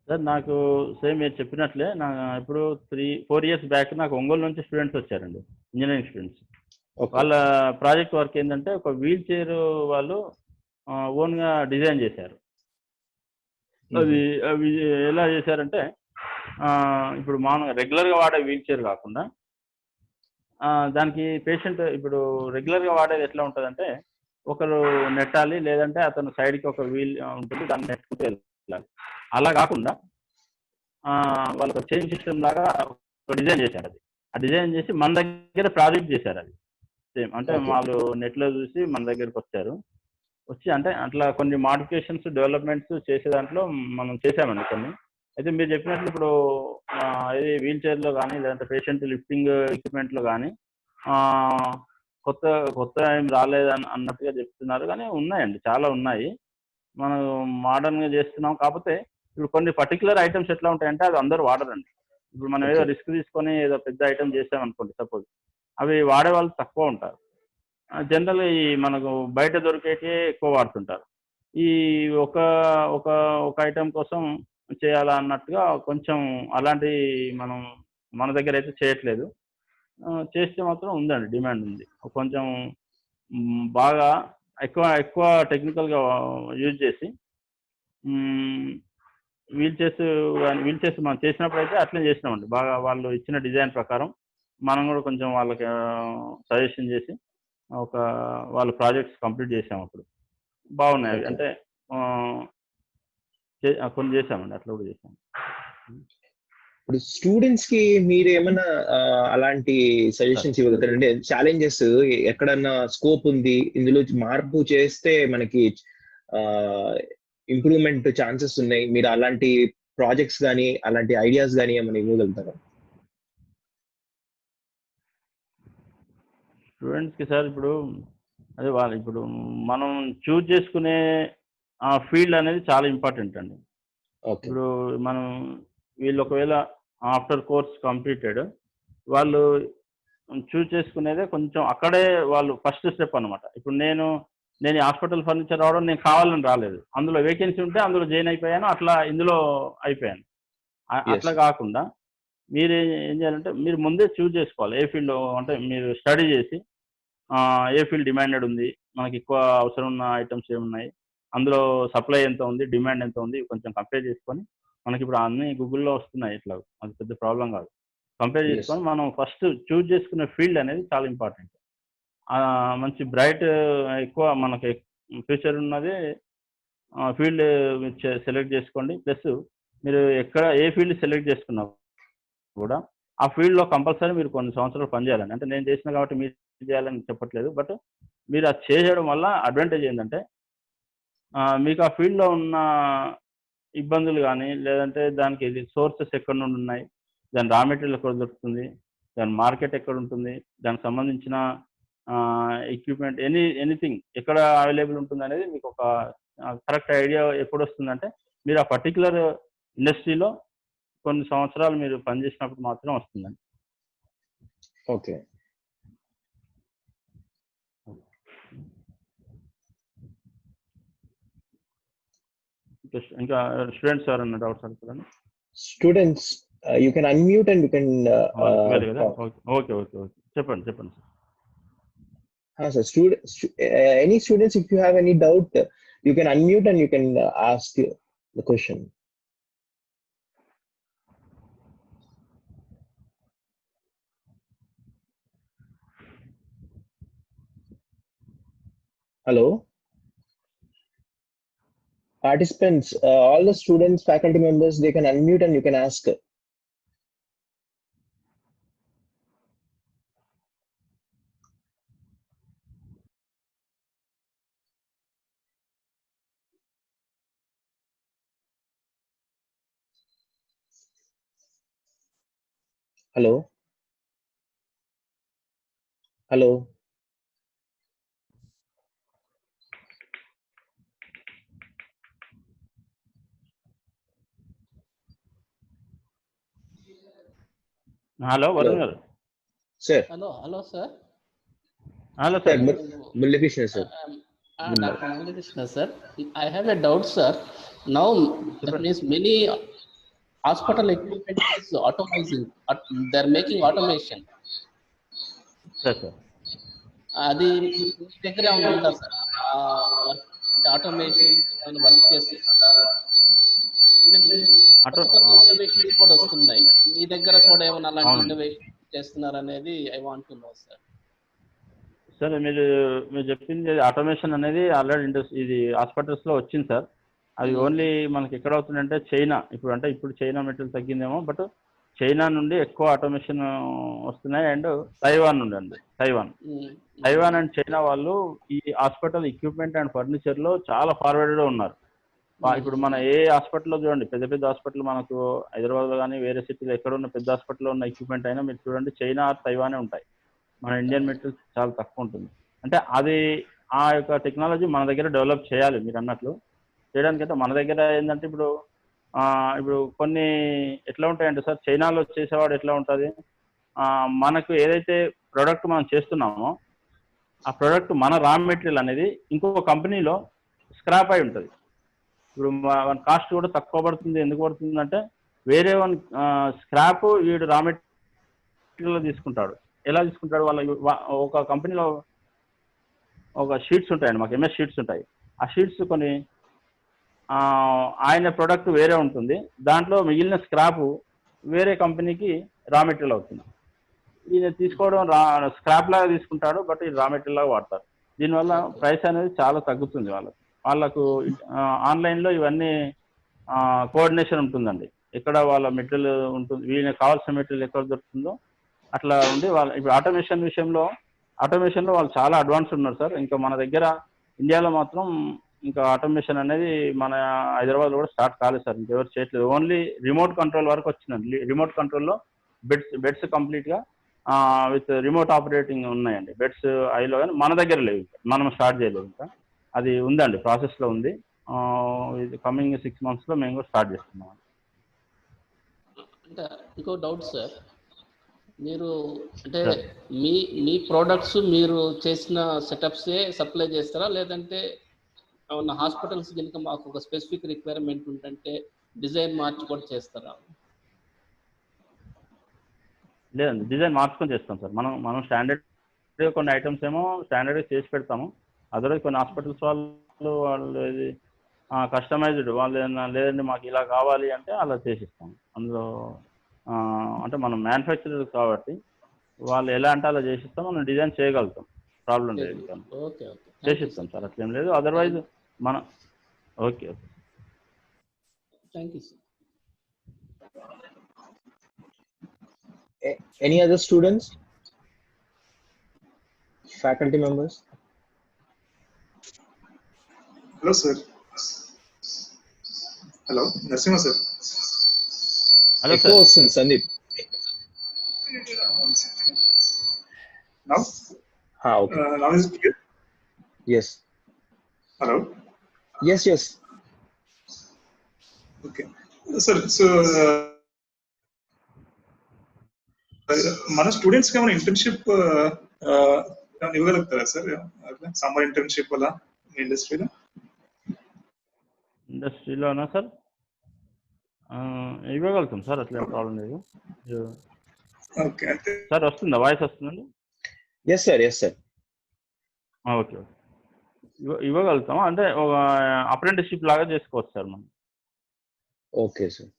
సార్ నాకు సేమ్ మీరు చెప్పినట్లే నా ఇప్పుడు 3-4 years బ్యాక్ నాకు ఒంగోలు నుంచి స్టూడెంట్స్ వచ్చారండి, ఇంజనీరింగ్ స్టూడెంట్స్. వాళ్ళ ప్రాజెక్ట్ వర్క్ ఏంటంటే ఒక వీల్ చైర్ వాళ్ళు ఓన్గా డిజైన్ చేశారు. అవి ఎలా చేశారంటే ఇప్పుడు మామూలుగా రెగ్యులర్గా వాడే వీల్ చైర్ కాకుండా దానికి పేషెంట్ ఇప్పుడు రెగ్యులర్గా వాడేది ఎట్లా ఉంటుందంటే ఒకరు నెట్టాలి, లేదంటే అతను సైడ్కి ఒక వీల్ ఉంటుంది దాన్ని నెట్టుకుంటూ వెళ్ళాలి. అలా కాకుండా వాళ్ళకి చైన్ సిస్టమ్ లాగా డిజైన్ చేశారు. అది ఆ డిజైన్ చేసి మన దగ్గర ప్రాజెక్ట్ చేశారు. అది సేమ్ అంటే వాళ్ళు నెట్లో చూసి మన దగ్గరకు వచ్చి అంటే అట్లా కొన్ని మాడిఫికేషన్స్ డెవలప్మెంట్స్ చేసే దాంట్లో మనం చేసామండి కొన్ని. అయితే మీరు చెప్పినట్లు ఇప్పుడు ఇది వీల్ చైర్లో కానీ లేదంటే పేషెంట్ లిఫ్టింగ్ ఎక్విప్మెంట్లో కానీ కొత్త ఏం రాలేదని అన్నట్టుగా చెప్తున్నారు, కానీ ఉన్నాయండి, చాలా ఉన్నాయి. మనం మోడర్న్గా చేస్తున్నాం. కాకపోతే ఇప్పుడు కొన్ని పర్టికులర్ ఐటమ్స్ ఎట్లా ఉంటాయంటే అది అందరూ వాడరండి. ఇప్పుడు మనం ఏదో రిస్క్ తీసుకొని ఏదో పెద్ద ఐటమ్ చేసామనుకోండి సపోజ్, అవి వాడే వాళ్ళు తక్కువ ఉంటారు. జనరల్గా ఈ మనకు బయట దొరికేటి ఎక్కువ వాడుతుంటారు. ఈ ఒక ఐటమ్ కోసం చేయాలా అన్నట్టుగా కొంచెం అలాంటి మన దగ్గర అయితే చేయట్లేదు. చేస్తే మాత్రం ఉందండి, డిమాండ్ ఉంది. కొంచెం బాగా ఎక్కువ టెక్నికల్గా యూజ్ చేసి వీల్ చైర్స్ మనం చేసినప్పుడు అయితే అట్లనే చేసినామండి. బాగా వాళ్ళు ఇచ్చిన డిజైన్ ప్రకారం మనం కూడా కొంచెం వాళ్ళకి సజెషన్ చేసి వాళ్ళ ప్రాజెక్ట్స్ కంప్లీట్ చేసాము. అప్పుడు బాగున్నాయి. అంటే కొన్ని చేసామండి, అట్లా కూడా చేసాము. ఇప్పుడు స్టూడెంట్స్ కి మీరు ఏమన్నా అలాంటి సజెషన్స్ ఇవ్వగలుగుతారంటే ఛాలెంజెస్ ఎక్కడన్నా స్కోప్ ఉంది, ఇందులో మార్పు చేస్తే మనకి ఇంప్రూవ్మెంట్ ఛాన్సెస్ ఉన్నాయి, మీరు అలాంటి ప్రాజెక్ట్స్ కానీ అలాంటి ఐడియాస్ కానీ ఏమైనా ఇవ్వగలుగుతారా? స్టూడెంట్స్కి సార్ ఇప్పుడు అదే ఇప్పుడు మనం చూజ్ చేసుకునే ఫీల్డ్ అనేది చాలా ఇంపార్టెంట్ అండి. ఇప్పుడు మనం వీళ్ళు ఒకవేళ ఆఫ్టర్ కోర్స్ కంప్లీటెడ్ వాళ్ళు చూజ్ చేసుకునేదే కొంచెం అక్కడే వాళ్ళు ఫస్ట్ స్టెప్ అనమాట. ఇప్పుడు నేను హాస్పిటల్ ఫర్నిచర్ రావడం నేను కావాలని రాలేదు, అందులో వేకెన్సీ ఉంటే అందులో జాయిన్ అయిపోయాను, అట్లా ఇందులో అయిపోయాను. అట్లా కాకుండా మీరు ఏం చేయాలంటే మీరు ముందే చూజ్ చేసుకోవాలి ఏ ఫీల్డ్. అంటే మీరు స్టడీ చేసి ఏ ఫీల్డ్ డిమాండెడ్ ఉంది, మనకి ఎక్కువ అవసరం ఉన్న ఐటమ్స్ ఏమున్నాయి, అందులో సప్లై ఎంత ఉంది, డిమాండ్ ఎంత ఉంది, కొంచెం కంపేర్ చేసుకొని మనకి ఇప్పుడు అన్ని గూగుల్లో వస్తున్నాయి, ఇట్లా అది పెద్ద ప్రాబ్లం కాదు. కంపేర్ చేసుకొని మనం ఫస్ట్ చూజ్ చేసుకునే ఫీల్డ్ అనేది చాలా ఇంపార్టెంట్. మంచి బ్రైట్ ఎక్కువ మనకి ఫ్యూచర్ ఉన్నది ఫీల్డ్ సెలెక్ట్ చేసుకోండి. ప్లస్ మీరు ఏ ఫీల్డ్ సెలెక్ట్ చేసుకున్నా కూడా ఆ ఫీల్డ్లో కంపల్సరీ మీరు కొన్ని సంవత్సరాలు పనిచేయాలండి. అంటే నేను చేసిన కాబట్టి మీరు చేయాలని చెప్పట్లేదు, బట్ మీరు అది చేయడం వల్ల అడ్వాంటేజ్ ఏంటంటే మీకు ఆ ఫీల్డ్లో ఉన్న ఇబ్బందులు కానీ లేదంటే దానికి సోర్సెస్ ఎక్కడ నుండి ఉన్నాయి, దాని రా మెటీరియల్ ఎక్కడ దొరుకుతుంది, దాని మార్కెట్ ఎక్కడ ఉంటుంది, దానికి సంబంధించిన ఎక్విప్మెంట్ ఎనీథింగ్ ఎక్కడ అవైలబుల్ ఉంటుంది అనేది మీకు ఒక కరెక్ట్ ఐడియా ఎప్పుడు వస్తుందంటే మీరు ఆ పర్టికులర్ ఇండస్ట్రీలో కొన్ని సంవత్సరాలు మీరు పనిచేసినప్పుడు మాత్రం వస్తుందండి. ఓకే. ఇంకా స్టూడెంట్స్ ఎవరైనా డౌట్స్ అడుగుతారండి? Students, you can unmute and you can కదా? ఓకే చెప్పండి sir. Any students, if you have any doubt, you can unmute and you can ask the question. Hello, participants, all the students, faculty members, they can unmute and you can ask. Hello. Hello Varun గారు. Sir. Hello, sir. Hello, sir. Mullikrishna, sir. Dr. Mullikrishna, sir. I have a doubt, sir. Now, that means many hospital equipment is automation. They're making automation. Yes, sir. అది దగ్గర ఉందా సార్? ఆటోమేషన్ వర్క్ చేస్తుందా? ఇన్నోవేషన్స్ కూడా వస్తున్నాయి. మీ దగ్గర కూడా ఏమైనా అలాంటి ఇన్నోవేషన్ చేస్తున్నారనేది I want to know sir. Sir మీరు చెప్పింది ఆటోమేషన్ అనేది ఆల్రెడీ ఇది హాస్పిటల్స్ లో వచ్చింది సార్. అది ఓన్లీ మనకి ఎక్కడ అవుతుందంటే చైనా. ఇప్పుడు చైనా మెటీరియల్ తగ్గిందేమో, బట్ చైనా నుండి ఎక్కువ ఆటోమేషన్ వస్తున్నాయి. అండ్ తైవాన్ నుండి అండి. తైవాన్ అండ్ చైనా వాళ్ళు ఈ హాస్పిటల్ ఎక్విప్మెంట్ అండ్ ఫర్నిచర్ లో చాలా ఫార్వర్డ్ ఉన్నారు. ఇప్పుడు మన ఏ హాస్పిటల్లో చూడండి, పెద్ద హాస్పిటల్ మనకు హైదరాబాద్ లో కానీ వేరే సిటీలో ఎక్కడ ఉన్న పెద్ద హాస్పిటల్లో ఉన్న ఎక్విప్మెంట్ అయినా మీరు చూడండి చైనా తైవానే ఉంటాయి. మన ఇండియన్ మెటీరియల్స్ చాలా తక్కువ ఉంటుంది. అంటే అది ఆ యొక్క టెక్నాలజీ మన దగ్గర డెవలప్ చేయాలి. మీరు అన్నట్లు చేయడానికంటే మన దగ్గర ఏంటంటే ఇప్పుడు కొన్ని ఎట్లా ఉంటాయంటే సార్, చైనాలో చేసేవాడు ఎట్లా ఉంటుంది, మనకు ఏదైతే ప్రోడక్ట్ మనం చేస్తున్నామో ఆ ప్రోడక్ట్ మన రా మెటీరియల్ అనేది ఇంకొక కంపెనీలో స్క్రాప్ అయి ఉంటుంది. ఇప్పుడు మన కాస్ట్ కూడా తక్కువ పడుతుంది. ఎందుకు పడుతుంది అంటే వేరే వన్ స్క్రాప్ వీడు రా మెటీరియల్ తీసుకుంటాడు. ఎలా తీసుకుంటాడు? ఒక కంపెనీలో ఒక షీట్స్ ఉంటాయండి, మాకు ఎంఎస్ షీట్స్ ఉంటాయి. ఆ షీట్స్ కొన్ని ఆయన ప్రోడక్ట్ వేరే ఉంటుంది, దాంట్లో మిగిలిన స్క్రాప్ వేరే కంపెనీకి రా మెటీరియల్ అవుతుంది. ఈయన తీసుకోవడం స్క్రాప్ లాగా తీసుకుంటాడు, బట్ ఇది రా మెటీరియల్ లాగా వాడతారు. దీనివల్ల ప్రైస్ అనేది చాలా తగ్గుతుంది. వాళ్ళకు ఆన్లైన్లో ఇవన్నీ కోఆర్డినేషన్ ఉంటుందండి. ఎక్కడ వాళ్ళ మెటీరియల్ ఉంటుంది, వీళ్ళకి కావాల్సిన మెటీరియల్ ఎక్కడ దొరుకుతుందో అట్లా ఉండి ఇప్పుడు ఆటోమేషన్లో వాళ్ళు చాలా అడ్వాన్స్ ఉన్నారు సార్. ఇంకా మన దగ్గర ఇండియాలో మాత్రం ఇంకా ఆటోమేషన్ అనేది మన హైదరాబాద్లో కూడా స్టార్ట్ కాలేదు సార్. ఇంకెవరు చేయట్లేదు. ఓన్లీ రిమోట్ కంట్రోల్ వరకు వచ్చిందండి. రిమోట్ కంట్రోల్లో బెడ్స్ కంప్లీట్గా విత్ రిమోట్ ఆపరేటింగ్ ఉన్నాయండి. బెడ్స్ ఐలో కానీ మన దగ్గర లేవు, మనం స్టార్ట్ చేయలేదు. ఇంకా అది ఉందండి, ప్రాసెస్లో ఉంది. ఇది కమింగ్ 6 months మేము కూడా స్టార్ట్ చేస్తున్నాం. అంటే ఇంకో డౌట్ సార్, మీరు అంటే మీ ప్రోడక్ట్స్ మీరు చేసిన సెటప్సే సప్లై చేస్తారా, లేదంటే ఏమన్నా హాస్పిటల్స్ కనుక మాకు ఒక స్పెసిఫిక్ రిక్వైర్మెంట్ ఉంటే డిజైన్ మార్చి కూడా చేస్తారా? లేదండి, డిజైన్ మార్చుకొని చేస్తాం సార్. మనం స్టాండర్డ్ కొన్ని ఐటమ్స్ ఏమో స్టాండర్డ్గా చేసి పెడతాము. అదర్వైజ్ కొన్ని హాస్పిటల్స్ వాళ్ళు ఇది కస్టమైజ్డ్ వాళ్ళు లేదండి మాకు ఇలా కావాలి అంటే అలా చేసిస్తాం. అందులో అంటే మనం మ్యానుఫ్యాక్చరర్ కాబట్టి వాళ్ళు ఎలా అంటే అలా చేసిస్తాం, మనం డిజైన్ చేయగలుగుతాం, ప్రాబ్లం లేదు. చేసిస్తాం సార్, అట్లేం లేదు. Otherwise okay. Thank you sir. Any other students, faculty members? Hello sir. Hello, Narasimha sir. Hello sir. Sandeep. Now? Okay. Now is it clear? Yes. Hello? Yes. Okay. Sir, so మన స్టూడెంట్స్ కి ఏమైనా ఇంటర్న్షిప్ ఇవ్వగలుగుతారా సార్? సమ్మర్ ఇంటర్న్షిప్ అలా మీ ఇండస్ట్రీలో? ఇండస్ట్రీలోనా సార్? ఇవ్వగలుగుతాం సార్, అట్లా ప్రాబ్లం లేదు. ఓకే. సార్ వస్తుందా, వాయిస్ వస్తుందండి? Yes sir, yes sir. Okay okay, ఇవ్వగలుగుతాం. అంటే ఒక అప్రెంటిస్షిప్ లాగా చేసుకోవచ్చు సార్ మనం. Okay sir.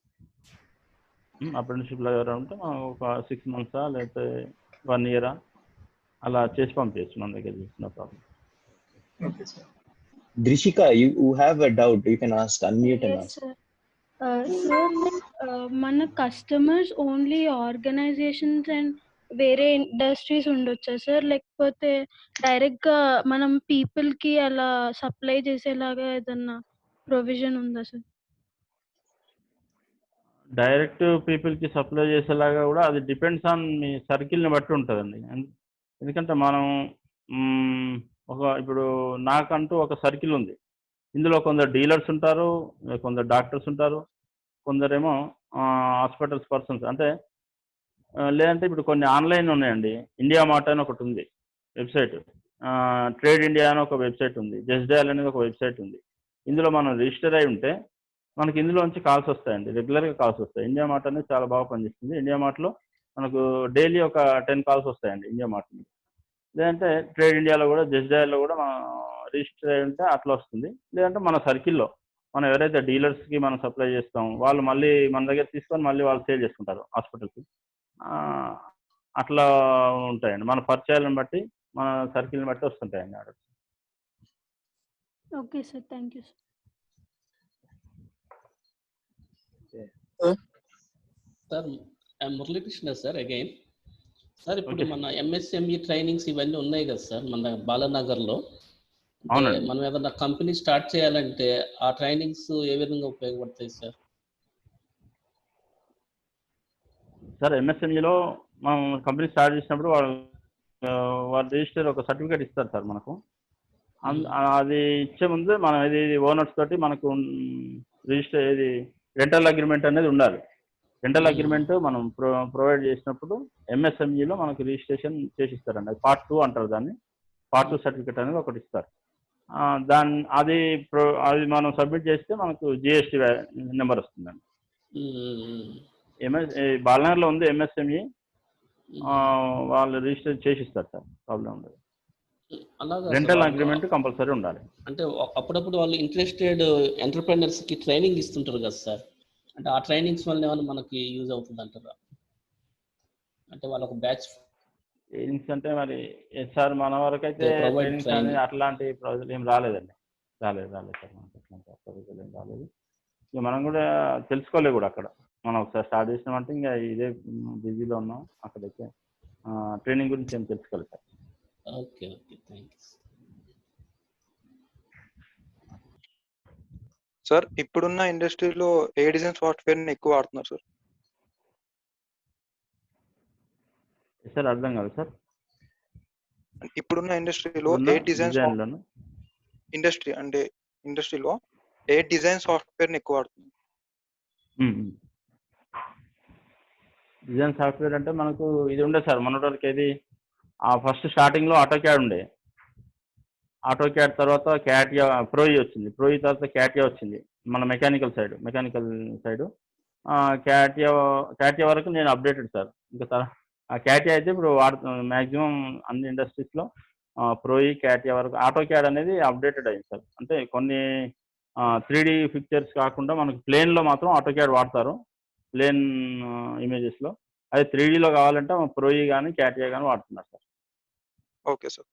అప్రెంటిస్షిప్ లాగా ఉంటే మనం ఒక 6 months లేకపోతే 1 year అలా చేసి పంపించచ్చు మన దగ్గర తీసుకున్న problem. Okay sir. Drishika, you have a doubt, you can ask, unmute and ask. Sir, మన కస్టమర్స్ ఓన్లీ ఆర్గనైజేషన్స్ అండ్ వేరే ఇండస్ట్రీస్ ఉండొచ్చా సార్, లేకపోతే డైరెక్ట్ గా మనం పీపుల్ కి అలా సప్లై చేసేలాగా ఏదన్నా ప్రొవిజన్ ఉందా సార్? డైరెక్ట్ పీపుల్కి సప్లై చేసేలాగా కూడా అది డిపెండ్స్ ఆన్ మీ సర్కిల్ని బట్టి ఉంటుందండి. ఎందుకంటే మనం ఇప్పుడు నాకంటూ ఒక సర్కిల్ ఉంది. ఇందులో కొందరు డీలర్స్ ఉంటారు, కొందరు డాక్టర్స్ ఉంటారు, కొందరేమో హాస్పిటల్స్ పర్సన్స్. అంటే లేదంటే ఇప్పుడు కొన్ని ఆన్లైన్ ఉన్నాయండి. ఇండియా మార్ట్ అని ఒకటి ఉంది వెబ్సైట్, ట్రేడ్ ఇండియా అని ఒక వెబ్సైట్ ఉంది, జస్ట్ డయల్ అనేది ఒక వెబ్సైట్ ఉంది. ఇందులో మనం రిజిస్టర్ అయి ఉంటే మనకి ఇందులోంచి కాల్స్ వస్తాయండి, రెగ్యులర్గా కాల్స్ వస్తాయి. ఇండియా మార్ట్ అనేది చాలా బాగా పనిచేస్తుంది. ఇండియా మార్ట్లో మనకు డైలీ ఒక 10 calls వస్తాయండి ఇండియా మార్ట్ నుంచి. లేదంటే ట్రేడ్ ఇండియాలో కూడా, జస్ట్ డయల్లో కూడా మనం రిజిస్టర్ అయి ఉంటే అట్లా వస్తుంది. లేదంటే మన సర్కిల్లో మనం ఎవరైతే డీలర్స్కి మనం సప్లై చేస్తాం వాళ్ళు మళ్ళీ మన దగ్గర తీసుకొని మళ్ళీ వాళ్ళు సేల్ చేసుకుంటారు హాస్పిటల్కి. అట్లా ఉంటాయండి. మన పరిచయాలను బట్టి, మన సర్కిల్ని బట్టి వస్తుంటాయండి orders. Okay sir, thank you sir. Sir Muralikrishna sir again. Sir ఇప్పుడు మన ఎంఎస్ఎంఈ ట్రైనింగ్స్ ఇవన్నీ ఉన్నాయి కదా సార్ మన బాలానగర్లో. మనం ఏదన్నా కంపెనీ స్టార్ట్ చేయాలంటే ఆ ట్రైనింగ్స్ ఏ విధంగా ఉపయోగపడతాయి సార్? సార్ ఎంఎస్ఎంఈలో మనం కంపెనీ స్టార్ట్ చేసినప్పుడు వాళ్ళు రిజిస్టర్ ఒక సర్టిఫికేట్ ఇస్తారు సార్ మనకు. అది ఇచ్చే ముందు మనం ఇది ఓనర్స్ తోటి మనకు రిజిస్టర్ ఇది రెంటల్ అగ్రిమెంట్ అనేది ఉండాలి. రెంటల్ అగ్రిమెంట్ మనం ప్రొవైడ్ చేసినప్పుడు ఎంఎస్ఎంఈలో మనకు రిజిస్ట్రేషన్ చేసి ఇస్తారండి. అది Part 2 అంటారు దాన్ని. Part 2 సర్టిఫికేట్ అనేది ఒకటి ఇస్తారు. అది మనం సబ్మిట్ చేస్తే మనకు జిఎస్టీ నెంబర్ వస్తుందండి. బాలనగర్లో ఉంది ఎంఎస్ఎంఈ, వాళ్ళు రిజిస్టర్ చేసి ఇస్తారు సార్, ప్రాబ్లం ఉండదు. రెంటల్ అగ్రిమెంట్ కంపల్సరీ ఉండాలి. అంటే అప్పుడప్పుడు వాళ్ళు ఇంట్రెస్టెడ్ ఎంటర్‌ప్రెన్యూర్స్‌కి ట్రైనింగ్ ఇస్తుంటారు కదా సార్. అంటే ఆ ట్రైనింగ్స్ వల్ల ఏమైనా మనకి యూజ్ అవుతుంది అంటారా? అంటే వాళ్ళొక బ్యాచ్ ట్రైనింగ్స్ అంటే మరి సార్ మన వరకు అయితే ట్రైనింగ్స్ అనేది అట్లాంటి ప్రాజెక్ట్ ఏం రాలేదండి. రాలేదు సార్, మనకి అట్లాంటి ప్రాజెక్టులు ఏం రాలేదు. ఇక మనం కూడా తెలుసుకోలేదు కూడా అక్కడ. మనం ఒకసారి స్టార్ట్ చేసినామంటే ఇంకా ఇదే బిజీలో ఉన్నాం. అక్కడైతే ట్రైనింగ్ గురించి ఏం తెలుసుకోలేదు సార్. Okay okay, thank you sir. ఇప్పుడున్న ఇండస్ట్రీలో ఏ డిజైన్ సాఫ్ట్వేర్ని ఎక్కువ వాడుతున్నారు సార్? సార్ అర్థం కాదు సార్. ఇప్పుడున్న ఇండస్ట్రీలో ఏ ఇండస్ట్రీలో ఏ డిజైన్ సాఫ్ట్వేర్ని ఎక్కువ వాడుతున్నారు? డిజైన్ సాఫ్ట్వేర్ అంటే మనకు ఇది ఉండే సార్ మొన్నటివరకు. ఏది ఫస్ట్ స్టార్టింగ్లో ఆటోక్యాడ్ ఉండే. ఆటోక్యాడ్ తర్వాత క్యాటియా ప్రోయి వచ్చింది. ప్రోయి తర్వాత క్యాటియా వచ్చింది మన మెకానికల్ సైడ్. క్యాటియా వరకు నేను అప్డేటెడ్ సార్. ఇంకా ఆ క్యాటియా అయితే ఇప్పుడు మ్యాక్సిమం అన్ని ఇండస్ట్రీస్లో ప్రోయి క్యాటియా వరకు ఆటోక్యాడ్ అనేది అప్డేటెడ్ అయింది సార్. అంటే కొన్ని 3D పిక్చర్స్ కాకుండా మనకు ప్లేన్లో మాత్రం ఆటోక్యాడ్ వాడతారు, ప్లేన్ ఇమేజెస్లో. అది 3Dలో కావాలంటే ప్రోయి కానీ క్యాటియా కానీ వాడుతున్నారు sir. Okay sir.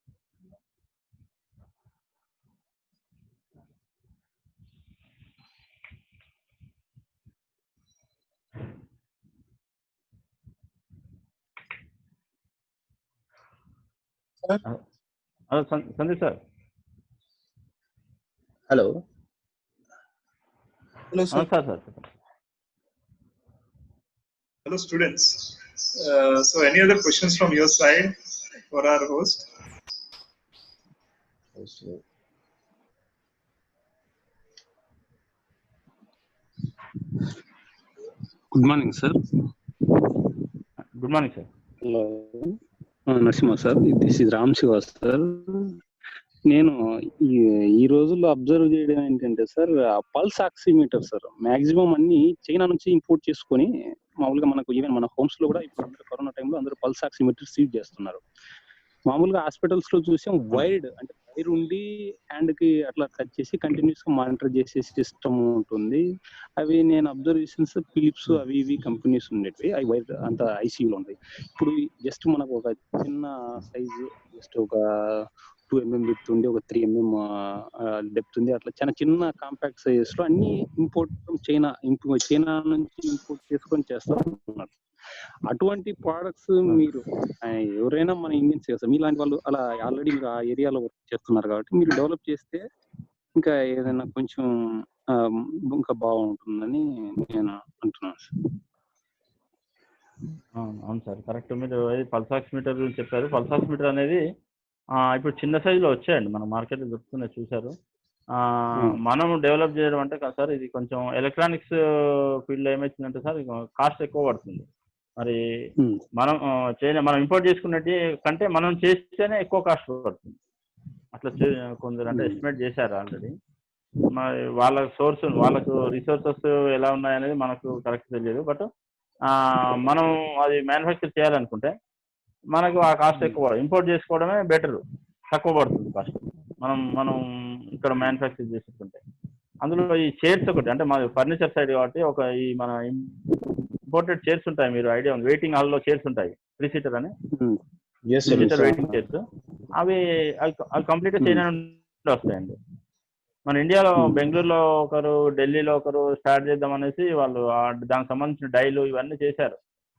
Sandeep sir. Hello sir. Hello students. So any other questions from your side for our host? Good morning, sir. Good morning, sir. Hello. Narasimha sir, this is Ram Shiva sir. నేను ఈ రోజుల్లో అబ్జర్వ్ చేయడం ఏంటంటే sir, pulse oximeter sir maximum అన్ని చైనా నుంచి ఇంపోర్ట్ చేసుకొని, మామూలుగా మనకు ఈవెన్ మన హోమ్స్ లో కూడా ఇప్పుడు అందరూ కరోనా టైంలో అందరూ పల్స్ ఆక్సిమీటర్ యూజ్ చేస్తున్నారు. మామూలుగా హాస్పిటల్స్ లో చూసాం వైర్డ్, అంటే వైర్ ఉండి హ్యాండ్ కి అట్లా టచ్ చేసి కంటిన్యూస్ గా మానిటర్ చేసే సిస్టమ్ ఉంటుంది. అవి నేను అబ్జర్వేషన్స్ ఫిలిప్స్ అవి ఇవి కంపెనీస్ ఉండేవి, అవి వైర్ అంత ఐసీయూలో ఉంటాయి. ఇప్పుడు జస్ట్ మనకు ఒక చిన్న సైజు, జస్ట్ ఒక 2 mm విత్ ఉంది, ఒక 3 mm డెప్త్ ఉంది, అట్లా చాలా చిన్న కాంపాక్ట్ సైజెస్ లో అన్ని ఇంపోర్ట్ చైనా నుంచి ఇంపోర్ట్ చేసుకొని చేస్తా ఉన్నారు. అటువంటి ప్రోడక్ట్స్ మీరు ఎవరైనా మన ఇండియన్స్ చేస్తారు, మీలాంటి వాళ్ళు అలా ఆల్రెడీ మీరు ఆ ఏరియాలో వర్క్ చేస్తున్నారు కాబట్టి మీరు డెవలప్ చేస్తే ఇంకా ఏదైనా కొంచెం ఇంకా బాగుంటుందని నేను అంటున్నాను సార్. అవును సార్, కరెక్ట్. మీరు పల్స్ ఆక్సిమీటర్ గురించి చెప్పారు. పల్స్ ఆక్సిమీటర్ అనేది ఇప్పుడు చిన్న సైజులో వచ్చాయండి, మన మార్కెట్లో దొరుకుతున్నాయి, చూసారు. మనం డెవలప్ చేయడం అంటే కాదు సార్, ఇది కొంచెం ఎలక్ట్రానిక్స్ ఫీల్డ్లో ఏమవుతుందంటే సార్, కాస్ట్ ఎక్కువ పడుతుంది. మరి మనం ఇంపోర్ట్ చేసుకున్నట్టు కంటే మనం చేస్తేనే ఎక్కువ కాస్ట్ పడుతుంది. అట్లా కొందరు అంటే ఎస్టిమేట్ చేశారు ఆల్రెడీ. మరి వాళ్ళకు రిసోర్సెస్ ఎలా ఉన్నాయనేది మనకు కరెక్ట్ తెలియదు. బట్ మనం అది మ్యానుఫ్యాక్చర్ చేయాలనుకుంటే మనకు ఆ కాస్ట్ ఎక్కువ, ఇంపోర్ట్ చేసుకోవడమే బెటర్, తక్కువ పడుతుంది కాస్ట్ మనం ఇక్కడ మ్యానుఫ్యాక్చర్ చేసుకుంటే. అందులో ఈ చైర్స్ ఒకటి, అంటే మన ఫర్నిచర్ సైడ్ కాబట్టి ఈ మన ఇంపోర్టెడ్ చైర్స్ ఉంటాయి, మీరు ఐడియా ఉంది, వెయిటింగ్ హాల్లో చైర్స్ ఉంటాయి, 3 సీటర్ అని, 3 సీటర్ వెయిటింగ్ చైర్స్. అవి కంప్లీట్గా చైనా నుండి వస్తాయండి. మన ఇండియాలో బెంగళూరులో ఒకరు, ఢిల్లీలో ఒకరు స్టార్ట్ చేద్దాం అనేసి వాళ్ళు దానికి సంబంధించిన డైలు ఇవన్నీ చేశారు.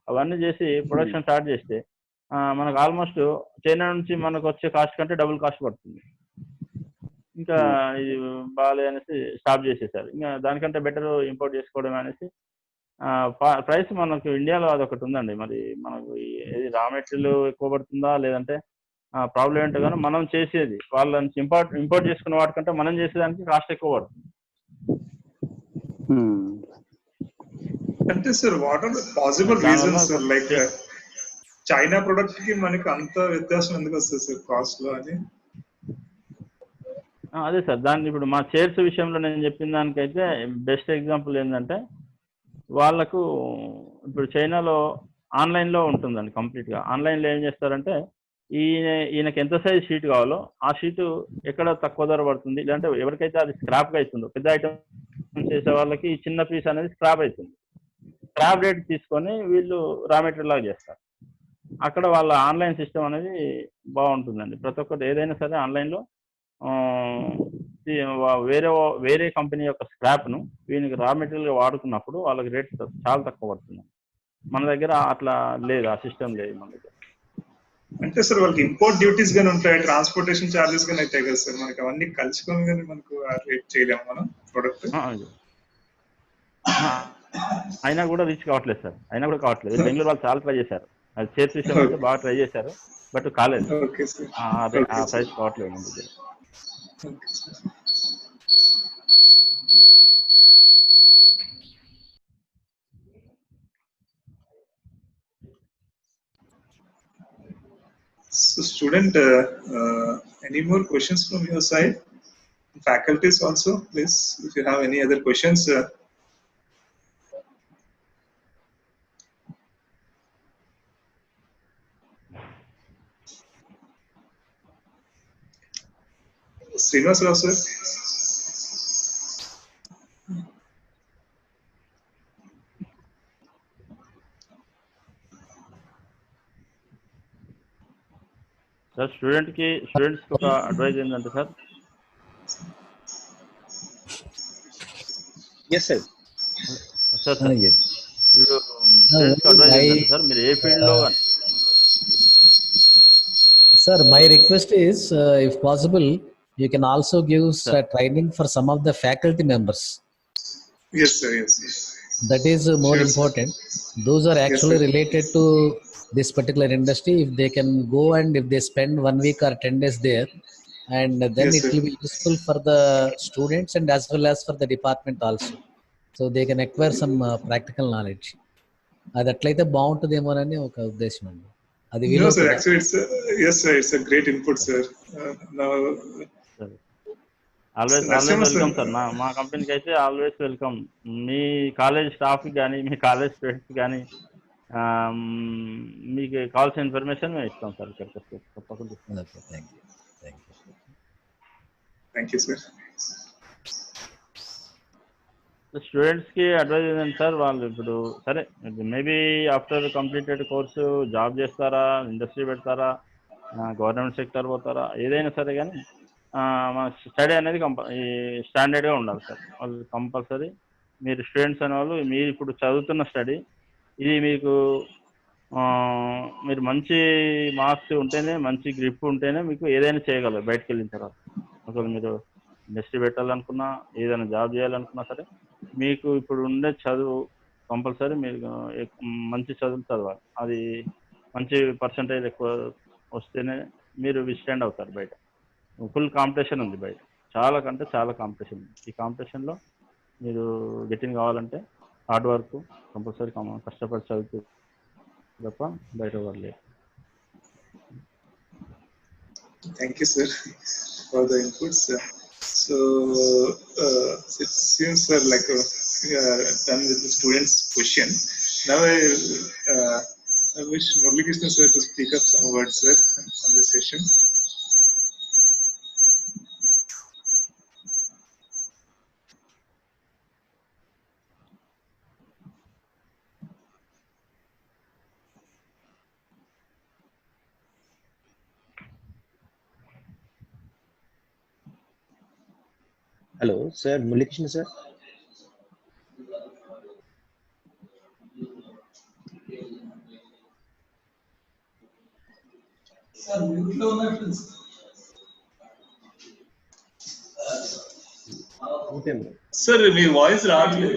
అవన్నీ చేసి ప్రొడక్షన్ స్టార్ట్ చేస్తే మనకు ఆల్మోస్ట్ చైనా నుంచి మనకు వచ్చే కాస్ట్ కంటే డబుల్ కాస్ట్ పడుతుంది. ఇంకా ఇది బాగాలే అనేసి స్టాప్ చేసేసారు. ఇంకా దానికంటే బెటర్ ఇంపోర్ట్ చేసుకోవడం అనేసి ప్రైస్ మనకు ఇండియాలో అదొకటి ఉందండి. మరి మనకు ఏది రా మెటీరియల్ ఎక్కువ పడుతుందా లేదంటే ప్రాబ్లం ఏంటో కానీ మనం చేసేది వాళ్ళ నుంచి ఇంపోర్ట్ చేసుకున్న వాటికంటే మనం చేసేదానికి కాస్ట్ ఎక్కువ పడుతుంది. అంటే sir what are the possible reasons sir, like China product కి మనకి అంత వ్యత్యాసం ఎందుకు వస్తుంది సార్ కాస్ట్ లో అని? అదే సార్, దాన్ని ఇప్పుడు మా చైర్స్ విషయంలో నేను చెప్పిన దానికైతే బెస్ట్ ఎగ్జాంపుల్ ఏంటంటే, వాళ్ళకు ఇప్పుడు చైనాలో ఆన్లైన్లో ఉంటుందండి కంప్లీట్గా. ఆన్లైన్లో ఏం చేస్తారంటే, ఈయనకి ఎంత సైజ్ షీట్ కావాలో ఆ షీటు ఎక్కడ తక్కువ ధర పడుతుంది, లేదంటే ఎవరికైతే అది స్క్రాప్గా అవుతుందో, పెద్ద ఐటమ్ చేసే వాళ్ళకి ఈ చిన్న పీస్ అనేది స్క్రాప్ అవుతుంది. స్క్రాప్ రేట్ తీసుకొని వీళ్ళు రా మెటీరియల్ లాగా చేస్తారు. అక్కడ వాళ్ళ ఆన్లైన్ సిస్టమ్ అనేది బాగుంటుందండి. ప్రతి ఒక్కటి ఏదైనా సరే ఆన్లైన్లో వేరే కంపెనీ యొక్క స్క్రాప్ను వీనికి రా మెటీరియల్గా వాడుకున్నప్పుడు వాళ్ళకి రేట్ చాలా తక్కువ పడుతుంది. మన దగ్గర అట్లా లేదు, ఆ సిస్టమ్ లేదు మన దగ్గర. అంటే సార్ వాళ్ళకి ఇంపోర్ట్ డ్యూటీస్ గానీ ఉంటాయి, ట్రాన్స్పోర్టేషన్ చార్జెస్ గానీ అవుతాయి కదా సార్, మనకి అవన్నీ కలుసుకొని కానీ మనకు రేట్ చేయలేము మనం ప్రొడక్ట్. అయినా కూడా రీచ్ కావట్లేదు సార్, అయినా కూడా కావట్లేదు. బెంగళూరు వాళ్ళు చాలా ట్రై చేశారు, అది చేతి విషయం అయితే బాగా ట్రై చేశారు, బట్ కాలేదు. ఆ ప్రైస్ కావట్లేదు మన దగ్గర. So student, any more questions from your side? Faculties also, please, if you have any other questions. Srinivas Rao sir. Sir స్టూడెంట్స్కి ఒక అడ్వైజ్ ఏంటంటే సార్, సార్ మీరు ఏ ఫీల్డ్లో కానీ. Sir, my request is, if possible, you can also give training for some of the faculty members. Yes, sir. Yes. That is more important. Those are actually related to this particular industry. If they can go and if they spend 1 week or 10 days there, and then it will be useful for the students and as well as for the department also. So they can acquire some practical knowledge. అది అట్లయితే బాగుంటుందేమోనని ఒక ఉద్దేశం అండి. No sir, actually yes sir, it's a great input sir. Now always welcome sir. మా కంపెనీకి అయితే ఆల్వేస్ వెల్కమ్. మీ కాలేజ్ స్టాఫ్కి కానీ మీ కాలేజ్ స్టూడెంట్స్కి కానీ మీకు కావాల్సిన ఇన్ఫర్మేషన్ మేము ఇస్తాం సార్. ఇక్కడికి వస్తే తప్పకుండా. Thank you sir. స్టూడెంట్స్కి అడ్వైజ్ ఏంటంటే సార్, వాళ్ళు ఇప్పుడు సరే maybe after completed course job చేస్తారా, ఇండస్ట్రీ పెడతారా, గవర్నమెంట్ సెక్టర్ పోతారా, ఏదైనా సరే కానీ మన స్టడీ అనేది స్టాండర్డ్గా ఉండాలి సార్. వాళ్ళు కంపల్సరీ మీరు స్టూడెంట్స్ అనేవాళ్ళు మీరు ఇప్పుడు చదువుతున్న స్టడీ ఇది మీకు మీరు మంచి మార్క్స్ ఉంటేనే, మంచి గ్రిప్ ఉంటేనే మీకు ఏదైనా చేయగలరు బయటకు వెళ్ళిన తర్వాత. ఒకవేళ మీరు ఇండస్ట్రీ పెట్టాలనుకున్నా, ఏదైనా జాబ్ చేయాలనుకున్నా సరే మీకు ఇప్పుడు ఉండే చదువు కంపల్సరీ మీరు మంచి చదువు చదవాలి. అది మంచి పర్సంటేజ్ ఎక్కువ వస్తేనే మీరు విస్టాండ్ అవుతారు బయట. ఫుల్ కాంపిటీషన్ ఉంది బయట, చాలా కంటే చాలా కాంపిటీషన్ ఉంది. ఈ కాంపిటీషన్లో మీరు గెటింగ్ కావాలంటే హార్డ్ వర్క్ కంపల్సరీ, కష్టపడి చదువుతూ తప్ప బయట పడలేదు. Thank you, sir, for the inputs. So it seems, sir, like we are done with the students' question. Now I wish Murali Krishna sir to speak up some words, sir, on this session. Hello, sir. Murali Krishna sir. Sir, me voice రావట్లేదు.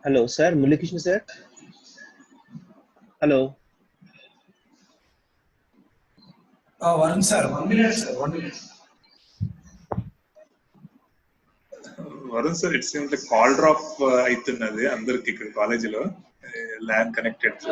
Hello, sir. Murali Krishna sir. Hello. Varun sir, 1 minute, sir. 1 minute. Varun sir, it seems like call drop అవుతున్నది అందరికి ఇక్కడ కాలేజీలో, LAN connected.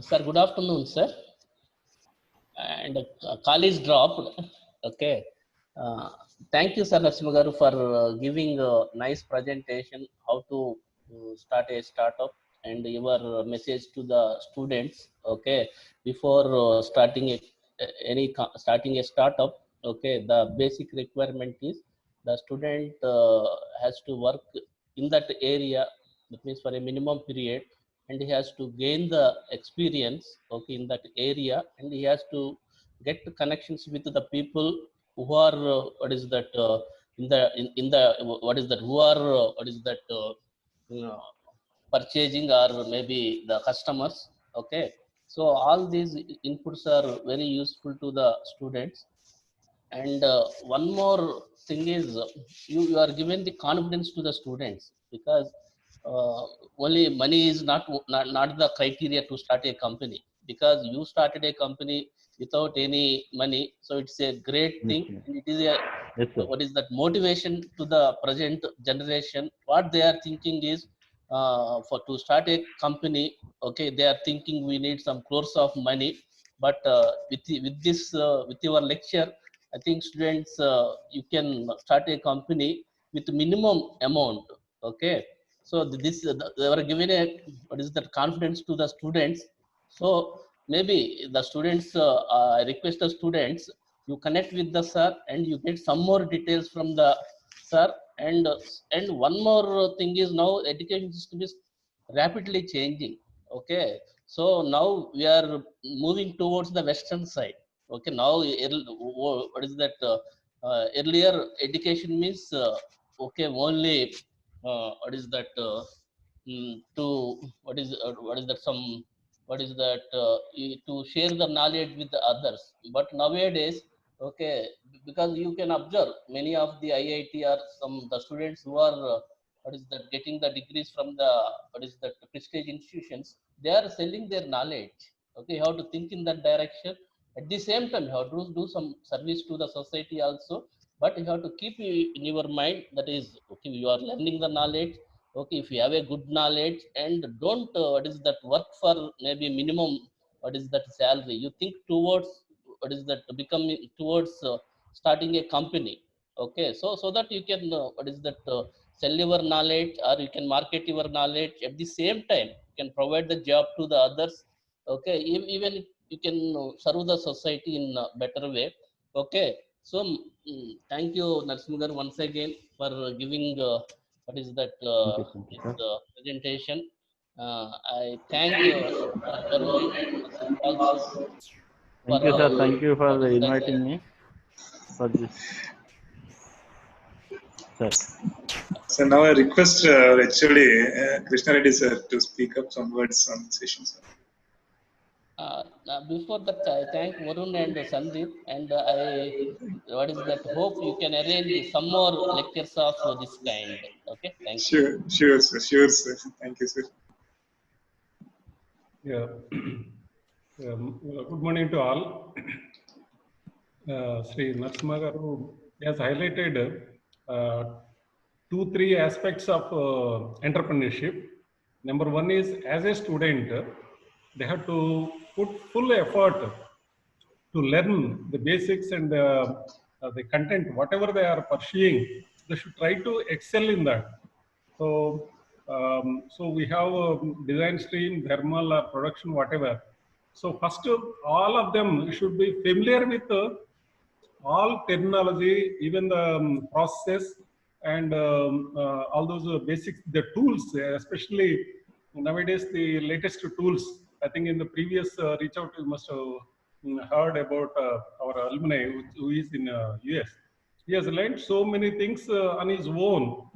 Sir, good afternoon, sir. And call is dropped. Okay. Thank you, sir Narasimha Garu, for giving a nice presentation how to start a startup and your message to the students. Okay, before starting a startup. Okay, the basic requirement is the student has to work in that area. That means for a minimum period, and he has to gain the experience, okay, in that area, and he has to get the connections with the people who are purchasing, or maybe the customers. Okay, so all these inputs are very useful to the students. And one more thing is, you are given the confidence to the students, because only money is not the criteria to start a company, because you started a company without any money. So it's a great thing. And it is a what is that motivation to the present generation. What they are thinking is, for to start a company, okay, they are thinking we need some crores of money. But with your lecture, I think students, you can start a company with minimum amount. Okay, so this they were given a what is that confidence to the students. So maybe the students, I request the students, you connect with the sir and you get some more details from the sir. And one more thing is, now education system is rapidly changing. Okay, so now we are moving towards the western side. Okay, now what is that earlier education means, okay, only what is that to what is that some what is that to share the knowledge with the others. But nowadays, okay, because you can observe many of the IIT or some the students who are what is that getting the degrees from the what is that prestige institutions, they are selling their knowledge. Okay, you have to think in that direction. At the same time, you have to do some service to the society also, but you have to keep in your mind that is okay, you are learning the knowledge. Okay, if you have a good knowledge, and don't what is that work for maybe minimum what is that salary, you think towards what is that becoming towards starting a company. Okay, so that you can what is that sell your knowledge, or you can market your knowledge. At the same time, you can provide the job to the others. Okay, even you can serve the society in a better way. Okay, so thank you Narsimgar once again for giving what is that Thank you, thank you, this sir. presentation. I thank Varun also for Thank you, sir. Thank you for what is that inviting me for this, sir. So now I request actually Krishna Reddy sir to speak up some words on the session, sir. Before that, I thank Varun and Sandeep, and I what is that hope you can arrange some more lectures of this kind. Okay, thank you. Sure, sir. Thank you, sir. Yeah. Good morning to all. Sri Narasimha Garu has highlighted 2-3 aspects of entrepreneurship. Number one is, as a student, they have to put full effort to learn the basics and the content, whatever they are pursuing. They should try to excel in that. So we have a design stream, thermal or production, whatever. So first, all of them should be familiar with all terminology, even the process, and all those basics, the tools, especially nowadays, the latest tools. I think in the previous reach out, you must have heard about our alumni who is in US. He has learned so many things on his own,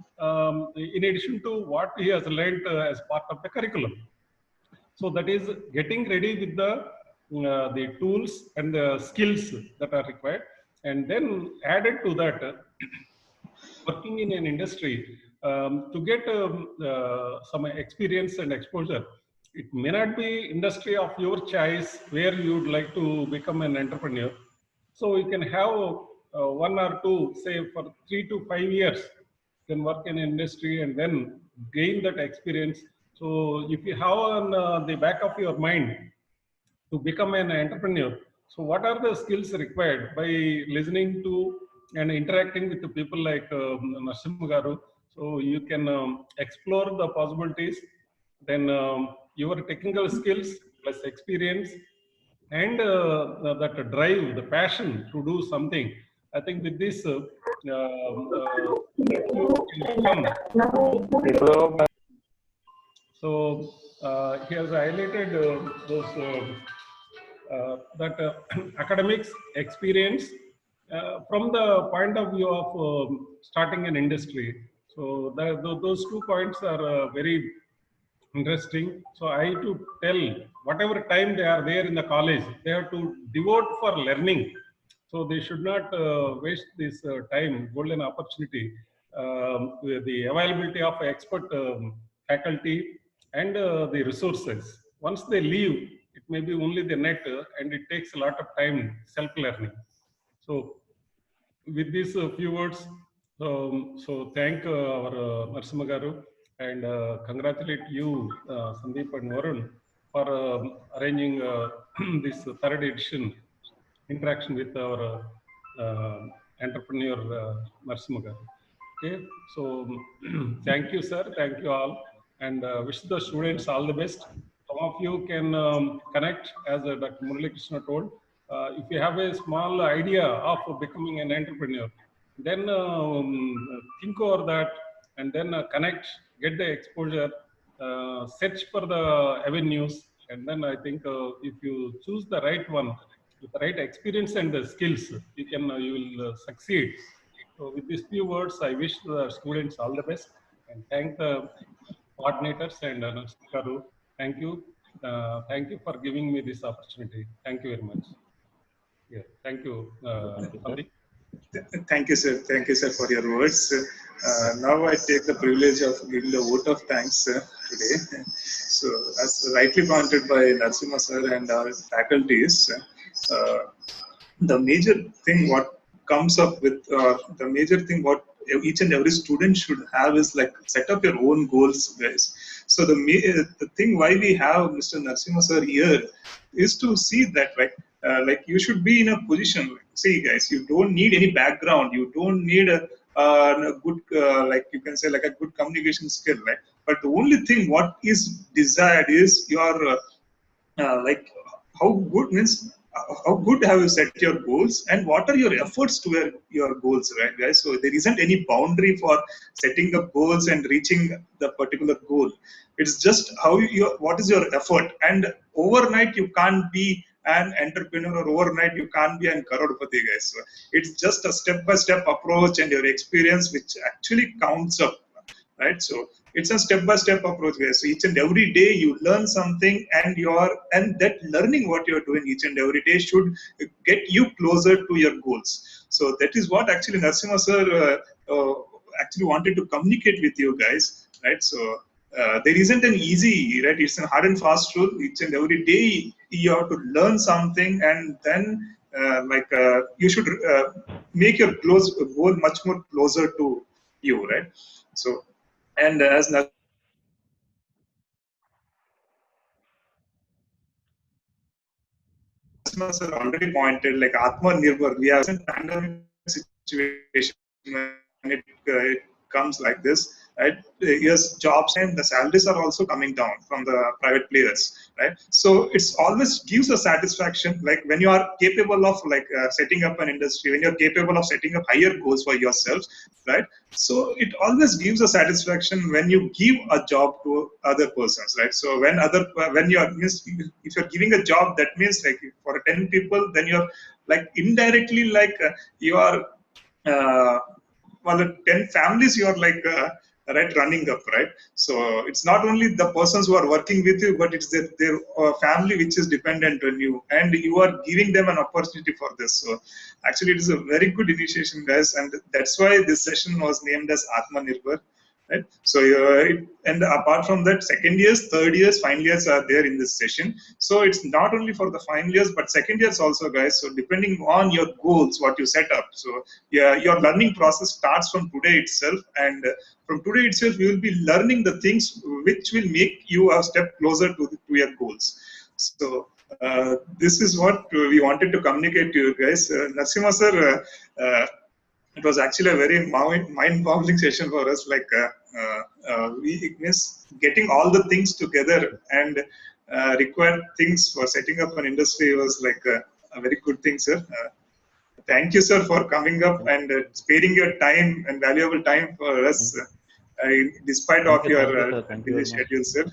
in addition to what he has learned as part of the curriculum. So that is getting ready with the tools and the skills that are required, and then added to that, working in an industry to get some experience and exposure. It may not be industry of your choice where you would like to become an entrepreneur. So you can have 1 or 2, say for 3 to 5 years, you can work in industry and then gain that experience. So if you have on the back of your mind to become an entrepreneur, so what are the skills required by listening to and interacting with the people like Narasimha Garu? So you can explore the possibilities, then your technical skills plus experience and that drive, the passion to do something. I think with this, you can become. So he has highlighted those that academics experience from the point of view of starting an industry. So those 2 points are very interesting. So I to tell whatever time they are there in the college, they have to devote for learning. So they should not waste this time, golden opportunity, with the availability of expert faculty and the resources. Once they leave, it may be only the net, and it takes a lot of time self-learning. So with these few words, so thank our Narasimha Garu, and congratulate you, Sandeep and Varun, for arranging this 3rd edition interaction with our entrepreneur Narasimha Garu. Okay, so thank you, sir. Thank you all, and wish the students all the best. Some of you can connect, as Dr. Murali Krishna told. If you have a small idea of becoming an entrepreneur, then think over that, and then connect, get the exposure, search for the avenues, and then I think if you choose the right one with the right experience and the skills, you will succeed. So with these few words, I wish the students all the best, and thank the coordinators and Narasimha Garu. Thank you. Thank you for giving me this opportunity. Thank you very much. Yeah, thank you. Sandeep. Thank you, sir. Thank you, sir, for your words. Now I take the privilege of giving the vote of thanks today. So, as rightly pointed by Narasimha sir and our faculties, the major thing what comes up with, the major thing what each and every student should have is like set up your own goals, guys. So the thing why we have Mr. Narasimha sir here is to see that, right? Like you should be in a position. See, guys, you don't need any background. You don't need a good, like you can say, like a good communication skill, right? But the only thing what is desired is your like how good means how good have you set your goals and what are your efforts to your goals, right, guys? So there isn't any boundary for setting up goals and reaching the particular goal. It's just how you, what is your effort, and overnight you can't be an entrepreneur, or overnight you can't be an Karodpati, guys. So it's just a step-by-step approach and your experience which actually counts up, right? So it's a step-by-step approach, guys. So each and every day you learn something, and that learning what you're doing each and every day should get you closer to your goals. So that is what actually Narasimha sir actually wanted to communicate with you guys, right? So there isn't an easy, right? It's a hard and fast rule. Each and every day you have to learn something, and then you should make your goal much more closer to you, right? So, and as Narasimha sir already pointed, like Atmanirbhar, we have a pandemic situation when it comes like this, right? Yes, jobs and the salaries are also coming down from the private players, right? So it's always gives a satisfaction, like when you are capable of setting up an industry, when you're capable of setting up higher goals for yourself, right? So it always gives a satisfaction when you give a job to other persons, right? So when you are, if you're giving a job, that means like for 10 people, then you're like indirectly you are well, 10 families you are right, running up, right? So it's not only the persons who are working with you, but it's their family which is dependent on you, and you are giving them an opportunity for this. So actually it is a very good initiation, guys, and that's why this session was named as Atmanirbhar, right? So and apart from that, second years, third years, final years are there in this session. So it's not only for the final years but second years also, guys. So depending on your goals what you set up, so yeah, your learning process starts from today itself, and from today itself you will be learning the things which will make you a step closer to your goals. So this is what we wanted to communicate to you guys. Narasimha sir, it was actually a very mind-boggling session for us. We miss getting all the things together, and required things for setting up an industry was like a very good thing, sir. Thank you, sir, for coming up and sparing your time and valuable time for us, despite of your busy schedule, sir.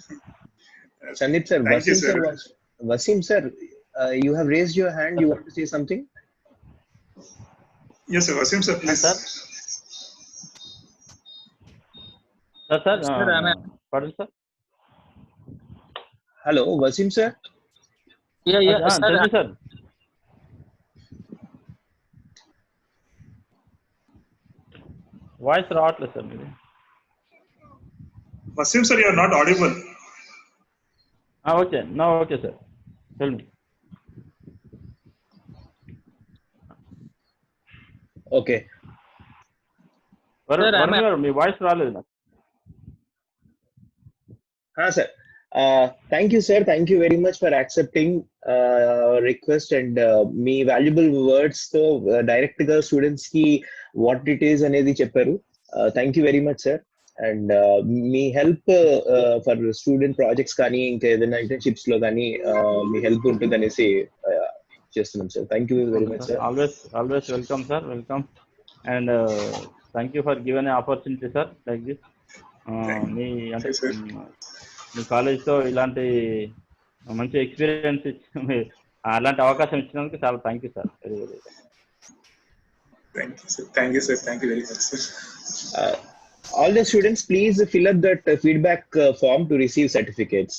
Sandeep sir, Thank you, sir. Wasim sir, you have raised your hand. You want to say something? Yes, sir. Wasim sir, please. Sir, pardon, sir. Hello, Wasim sir. Yeah, Tell me, sir. Voice రావట్లేదు sir మీది. Wasim sir, you are not audible. Okay, now okay, sir. Tell me. Okay. Varun garu, me voice రాలేదు నాకు. Sir. Thank you, sir. Thank you very much for accepting request and me valuable words to direct ga students ki what it is anedi chepparu. Thank you very much, sir. And me help for student projects kani inka edana internships lo kani me help untundi anesi chestunnam, sir. Thank you very much, sir. Always welcome, sir. Welcome. And thank you for giving an opportunity, sir, like this. మీ అంటే మీ కాలేజ్తో ఇలాంటి మంచి ఎక్స్పీరియన్స్ ఇచ్చి అలాంటి అవకాశం ఇచ్చినందుకు చాలా thank you sir. Very very thank you sir. Thank you very much, sir. All the students, please fill up that feedback form to receive certificates.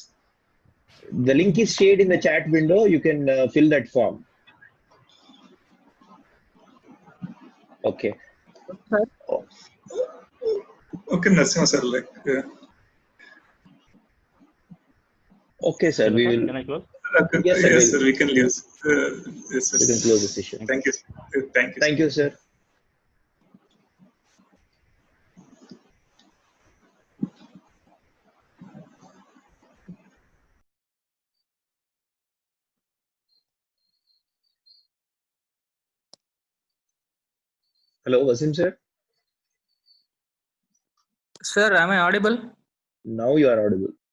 The link is shared in the chat window. You can fill that form. Okay. Okay, Narasimha sir, like. Okay, sir. We will. Can I close? Yes, sir. Yes, sir. We can use. Yes, sir. We can close the session. Thank you. Thank you. Thank you, sir. Hello, Wasim sir. Sir, am I audible? Now you are audible.